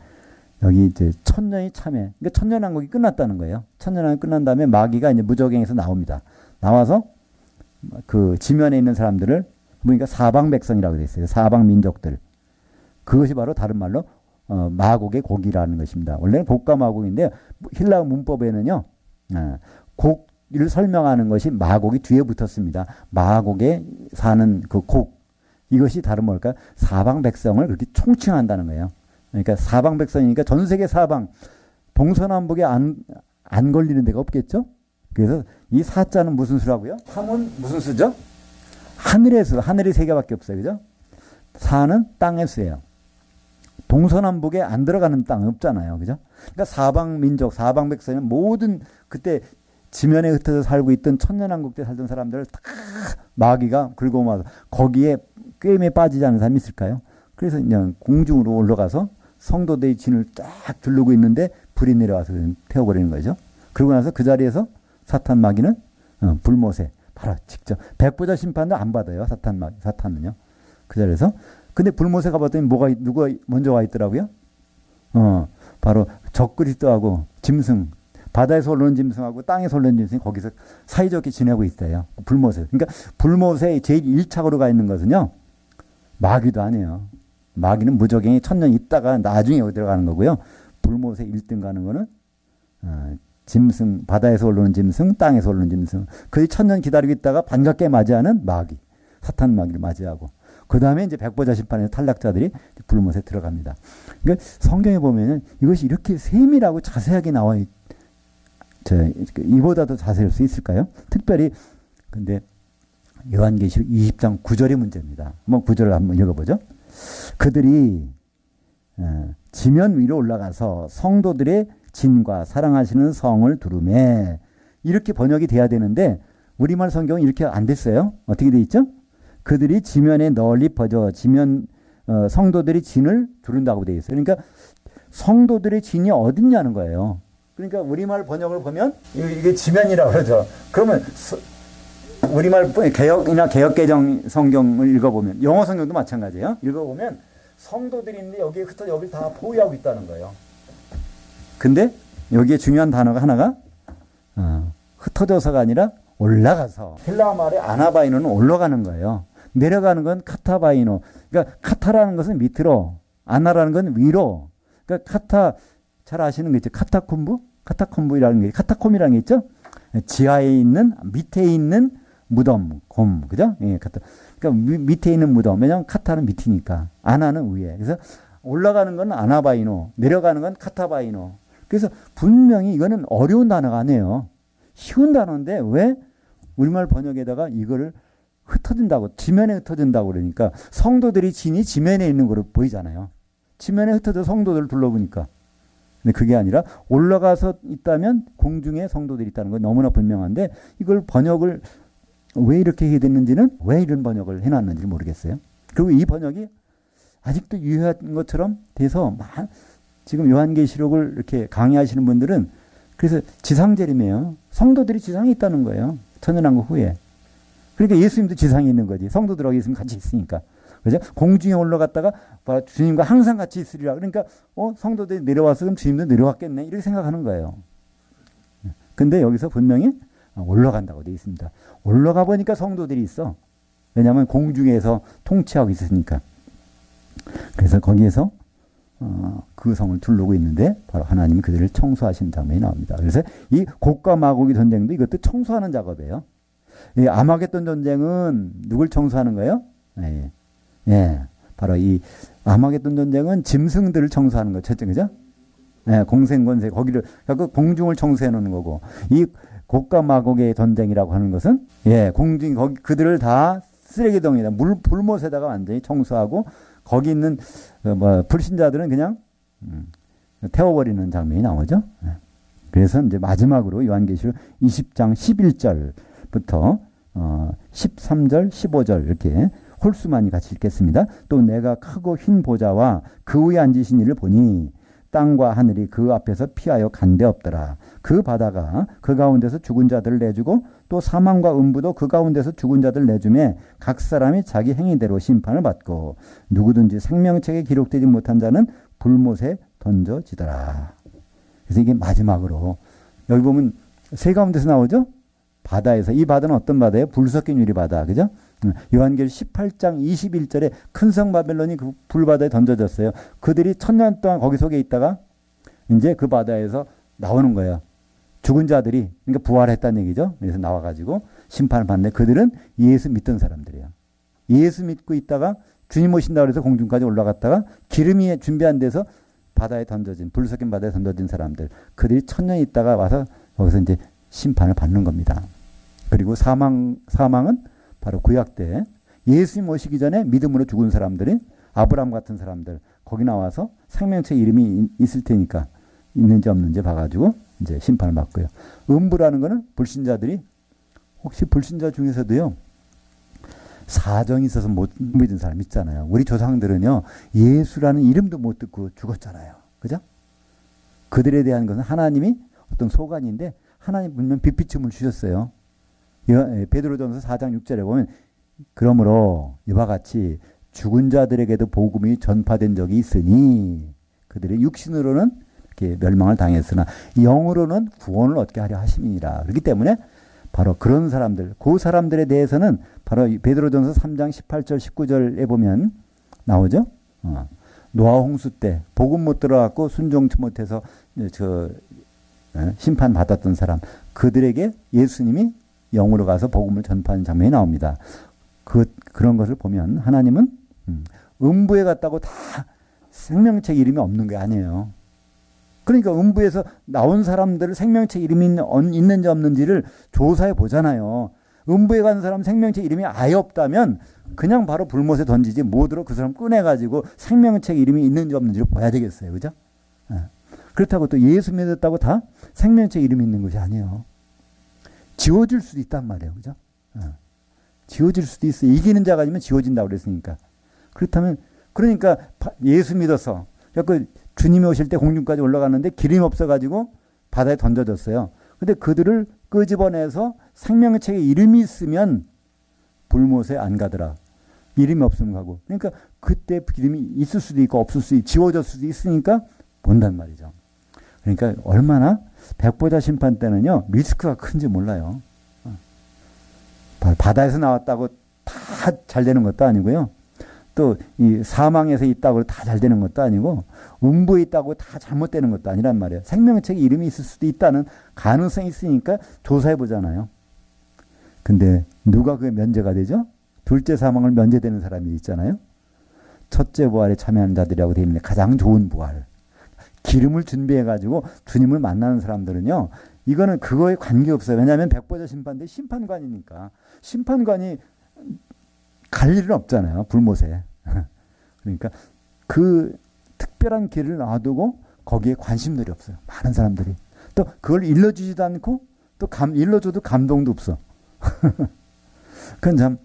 여기 이제 1000년이 참에 그러니까 천년왕국이 끝났다는 거예요. 천년왕국이 끝난 다음에 마귀가 이제 무적행에서 나옵니다. 나와서 그 지면에 있는 사람들을 보니까 사방 백성이라고 되어 있어요. 사방 민족들. 그것이 바로 다른 말로 마곡의 곡이라는 것입니다. 원래는 곡과 마곡인데 힐라 문법에는요. 곡을 설명하는 것이 마곡이 뒤에 붙었습니다. 마곡에 사는 그 곡. 이것이 다른 뭘까요? 사방 백성을 그렇게 총칭한다는 거예요. 그러니까 사방 백성이니까 전 세계 사방 동서남북에 안 걸리는 데가 없겠죠? 그래서 이 사자는 무슨 수라고요? 삼은 무슨 수죠? 하늘의 수. 하늘이 세 개밖에 없어요. 그죠? 사는 땅의 수예요. 동서남북에 안 들어가는 땅은 없잖아요. 그죠? 그러니까 사방 민족, 사방 백성은 모든 그때 지면에 흩어져 살고 있던 천년왕국 때 살던 사람들을 다 마귀가 긁어모아서 거기에 꾀임에 빠지지 않은 사람이 있을까요? 그래서 그냥 공중으로 올라가서 성도들의 진을 딱 두르고 있는데 불이 내려와서 태워버리는 거죠. 그러고 나서 그 자리에서 사탄 마귀는 불못에 바로 직접 백보자 심판도 안 받아요. 사탄은요. 그 자리에서 근데 불못에 가봤더니 누가 먼저 와 있더라고요. 바로 적그리스도하고 짐승 바다에서 올라오는 짐승하고 땅에서 올라오는 짐승이 거기서 사이좋게 지내고 있어요. 불못에. 그러니까 불못에 제일 1착으로 가 있는 것은요. 마귀도 아니에요. 마귀는 무적행이 1000년 있다가 나중에 여기 들어가는 거고요. 불못에 1등 가는 거는 짐승, 바다에서 올라오는 짐승, 땅에서 올라오는 짐승. 그 1000년 기다리고 있다가 반갑게 맞이하는 마귀. 사탄 마귀를 맞이하고. 그 다음에 이제 백보자 심판에서 탈락자들이 불못에 들어갑니다. 그러니까 성경에 보면은 이것이 이렇게 세밀하고 자세하게 나와 이보다 더 자세할 수 있을까요? 특별히 근데 요한계시록 20장 9절의 문제입니다. 한번 9절을 한번 읽어보죠. 그들이 지면 위로 올라가서 성도들의 진과 사랑하시는 성을 두루매 이렇게 번역이 돼야 되는데 우리말 성경은 이렇게 안 됐어요. 어떻게 돼 있죠? 그들이 지면에 널리 퍼져 성도들의 진을 두른다고 돼 있어요. 그러니까 성도들의 진이 어딨냐는 거예요. 그러니까 우리말 번역을 보면 이게 지면이라고 그러죠. 그러면 우리말 개혁이나 개혁개정 성경을 읽어보면, 영어 성경도 마찬가지예요. 읽어보면 성도들이 있는데 여기에 흩어져 여기를 다 보유하고 있다는 거예요. 근데 여기에 중요한 단어가 하나가 흩어져서가 아니라 올라가서. 헬라어 말에 아나바이노는 올라가는 거예요. 내려가는 건 카타바이노. 그러니까 카타라는 것은 밑으로, 아나라는 건 위로. 그러니까 카타, 잘 아시는 거 있죠? 카타콤부이라는 게, 카타콤이라는 게 있죠? 지하에 있는, 밑에 있는 무덤, 곰, 그죠? 예, 그러니까 밑에 있는 무덤. 왜냐하면 카타는 밑이니까, 아나는 위에. 그래서 올라가는 건 아나바이노, 내려가는 건 카타바이노. 그래서 분명히 이거는 어려운 단어가 아니에요. 쉬운 단어인데 왜 우리말 번역에다가 이거를 흩어진다고, 지면에 흩어진다고 그러니까 성도들이 진이 지면에 있는 거로 보이잖아요. 지면에 흩어져 성도들을 둘러보니까. 근데 그게 아니라 올라가서 있다면 공중에 성도들이 있다는 건 너무나 분명한데, 이걸 번역을 왜 이렇게 해야 됐는지는, 왜 이런 번역을 해놨는지 모르겠어요. 그리고 이 번역이 아직도 유효한 것처럼 돼서 지금 요한계시록을 이렇게 강의하시는 분들은 그래서 지상재림이에요. 성도들이 지상에 있다는 거예요. 천연왕국 후에. 그러니까 예수님도 지상에 있는 거지. 성도들하고 예수님 같이 있으니까. 그죠? 공중에 올라갔다가 주님과 항상 같이 있으리라. 그러니까 성도들이 내려와서 그럼 주님도 내려왔겠네. 이렇게 생각하는 거예요. 근데 여기서 분명히 올라간다고 되어 있습니다. 올라가 보니까 성도들이 있어. 왜냐하면 공중에서 통치하고 있으니까. 그래서 거기에서 그 성을 둘르고 있는데 바로 하나님이 그들을 청소하시는 장면이 나옵니다. 그래서 이 곡과 마곡의 전쟁도 이것도 청소하는 작업이에요. 이 아마겟돈 전쟁은 누굴 청소하는 거예요? 바로 이 아마겟돈 전쟁은 짐승들을 청소하는 거죠. 그죠? 공생권세 거기를 그 공중을 청소해 놓는 거고, 이 곡과 마곡의 전쟁이라고 하는 것은 공중 거기 그들을 다 쓰레기덩이에다 불못에다가 완전히 청소하고 거기 있는 불신자들은 그냥 태워버리는 장면이 나오죠. 그래서 이제 마지막으로 요한계시록 20장 11절부터 13절, 15절 이렇게 홀수만이 같이 읽겠습니다. 또 내가 크고 흰 보좌와 그 위에 앉으신 이를 보니 땅과 하늘이 그 앞에서 피하여 간데없더라. 그 바다가 그 가운데서 죽은 자들을 내주고 또 사망과 음부도 그 가운데서 죽은 자들을 내주매 각 사람이 자기 행위대로 심판을 받고 누구든지 생명책에 기록되지 못한 자는 불못에 던져지더라. 그래서 이게 마지막으로 여기 보면 새 가운데서 나오죠? 바다에서. 이 바다는 어떤 바다예요? 불 섞인 유리 바다. 그죠? 요한계시록 18장 21절에 큰 성 바벨론이 그 불바다에 던져졌어요. 그들이 1000년 동안 거기 속에 있다가 이제 그 바다에서 나오는 거예요. 죽은 자들이, 그러니까 부활했다는 얘기죠. 그래서 나와가지고 심판을 받는데 그들은 예수 믿던 사람들이에요. 예수 믿고 있다가 주님 오신다고 해서 공중까지 올라갔다가 기름이 준비 안 돼서 바다에 던져진, 불 섞인 바다에 던져진 사람들. 그들이 1000년 있다가 와서 거기서 이제 심판을 받는 겁니다. 그리고 사망은 바로 구약 때 예수님 오시기 전에 믿음으로 죽은 사람들이 아브라함 같은 사람들 거기 나와서 생명체 이름이 있을 테니까 있는지 없는지 봐가지고 이제 심판을 받고요. 음부라는 거는 불신자들이, 혹시 불신자 중에서도요 사정이 있어서 못 믿은 사람 있잖아요. 우리 조상들은요 예수라는 이름도 못 듣고 죽었잖아요. 그죠? 그들에 대한 것은 하나님이 어떤 소관인데 하나님 분명 빛비춤을 주셨어요. 베드로전서 4장 6절에 보면 그러므로 이와 같이 죽은 자들에게도 복음이 전파된 적이 있으니 그들의 육신으로는 이렇게 멸망을 당했으나 영으로는 구원을 얻게 하려 하심이니라. 그렇기 때문에 바로 그런 사람들, 그 사람들에 대해서는 바로 베드로전서 3장 18절 19절에 보면 나오죠. 노아 홍수 때 복음 못 들어갖고 순종치 못해서 심판 받았던 사람, 그들에게 예수님이 영으로 가서 복음을 전파하는 장면이 나옵니다. 그런 것을 보면 하나님은 음부에 갔다고 다 생명책 이름이 없는 게 아니에요. 그러니까 음부에서 나온 사람들 생명책 이름이 있는지 없는지를 조사해 보잖아요. 음부에 간 사람 생명책 이름이 아예 없다면 그냥 바로 불못에 던지지 못으로 그 사람 꺼내가지고 생명책 이름이 있는지 없는지를 봐야 되겠어요. 그죠? 그렇다고 또 예수 믿었다고 다 생명책 이름이 있는 것이 아니에요. 지워질 수도 있단 말이에요. 그죠? 지워질 수도 있어요. 이기는 자가 아니면 지워진다고 그랬으니까. 그렇다면, 그러니까 예수 믿어서, 그 주님이 오실 때 공중까지 올라갔는데 기름이 없어가지고 바다에 던져졌어요. 근데 그들을 끄집어내서 생명책에 이름이 있으면 불못에 안 가더라. 이름이 없으면 가고. 그러니까 그때 이름이 있을 수도 있고 없을 수도 있고 지워질 수도 있으니까 본단 말이죠. 그러니까 얼마나 백보자 심판 때는요. 리스크가 큰지 몰라요. 바다에서 나왔다고 다 잘 되는 것도 아니고요. 또 이 사망에서 있다고 다 잘 되는 것도 아니고 음부에 있다고 다 잘못되는 것도 아니란 말이에요. 생명책에 이름이 있을 수도 있다는 가능성이 있으니까 조사해 보잖아요. 근데 누가 그게 면제가 되죠? 둘째 사망을 면제되는 사람이 있잖아요. 첫째 부활에 참여하는 자들이라고 되어 있는데 가장 좋은 부활. 기름을 준비해 가지고 주님을 만나는 사람들은요. 이거는 그거에 관계없어요. 왜냐하면 백보자 심판대 심판관이니까. 심판관이 갈 일은 없잖아요. 불못에. 그러니까 그 특별한 길을 놔두고 거기에 관심들이 없어요. 많은 사람들이. 또 그걸 일러주지도 않고 또 일러줘도 감동도 없어. 그건 참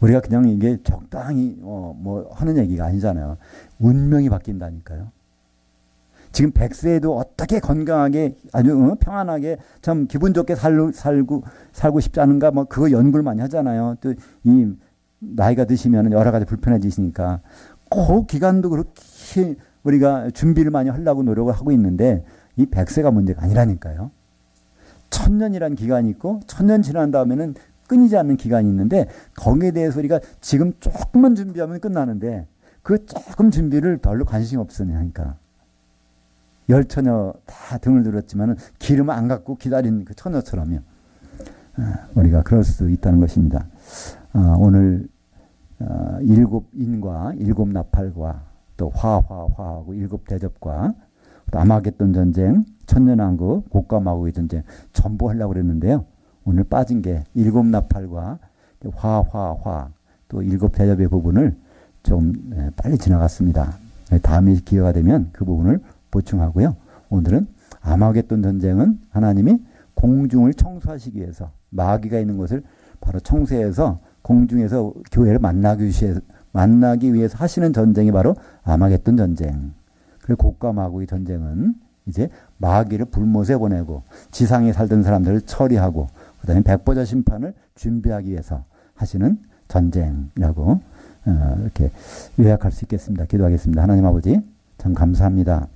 우리가 그냥 이게 적당히 뭐 하는 얘기가 아니잖아요. 운명이 바뀐다니까요. 지금 100세에도 어떻게 건강하게 아주 평안하게 참 기분 좋게 살고 싶지 않은가 뭐 그거 연구를 많이 하잖아요. 또 이 나이가 드시면 여러 가지 불편해지시니까 그 기간도 그렇게 우리가 준비를 많이 하려고 노력을 하고 있는데 이 100세가 문제가 아니라니까요. 1000년이라는 기간이 있고 1000년 지난 다음에는 끊이지 않는 기간이 있는데 거기에 대해서 우리가 지금 조금만 준비하면 끝나는데 그 조금 준비를 별로 관심이 없으니까 열 처녀 다 등을 들었지만 기름을 안 갖고 기다린 그 처녀처럼요. 우리가 그럴 수 있다는 것입니다. 오늘 일곱 인과 일곱 나팔과 또 화하고 일곱 대접과 또 아마겟돈 전쟁, 천년왕국, 곡과 마고의 전쟁 전부 하려고 그랬는데요. 오늘 빠진 게 일곱 나팔과 화 또 일곱 대접의 부분을 좀 빨리 지나갔습니다. 다음에 기회가 되면 그 부분을 보충하고요. 오늘은 아마겟돈 전쟁은 하나님이 공중을 청소하시기 위해서 마귀가 있는 곳을 바로 청소해서 공중에서 교회를 만나기 위해서 하시는 전쟁이 바로 아마겟돈 전쟁. 그리고 곡과 마고의 전쟁은 이제 마귀를 불못에 보내고 지상에 살던 사람들을 처리하고 그다음에 백보자 심판을 준비하기 위해서 하시는 전쟁이라고 이렇게 요약할 수 있겠습니다. 기도하겠습니다. 하나님 아버지 참 감사합니다.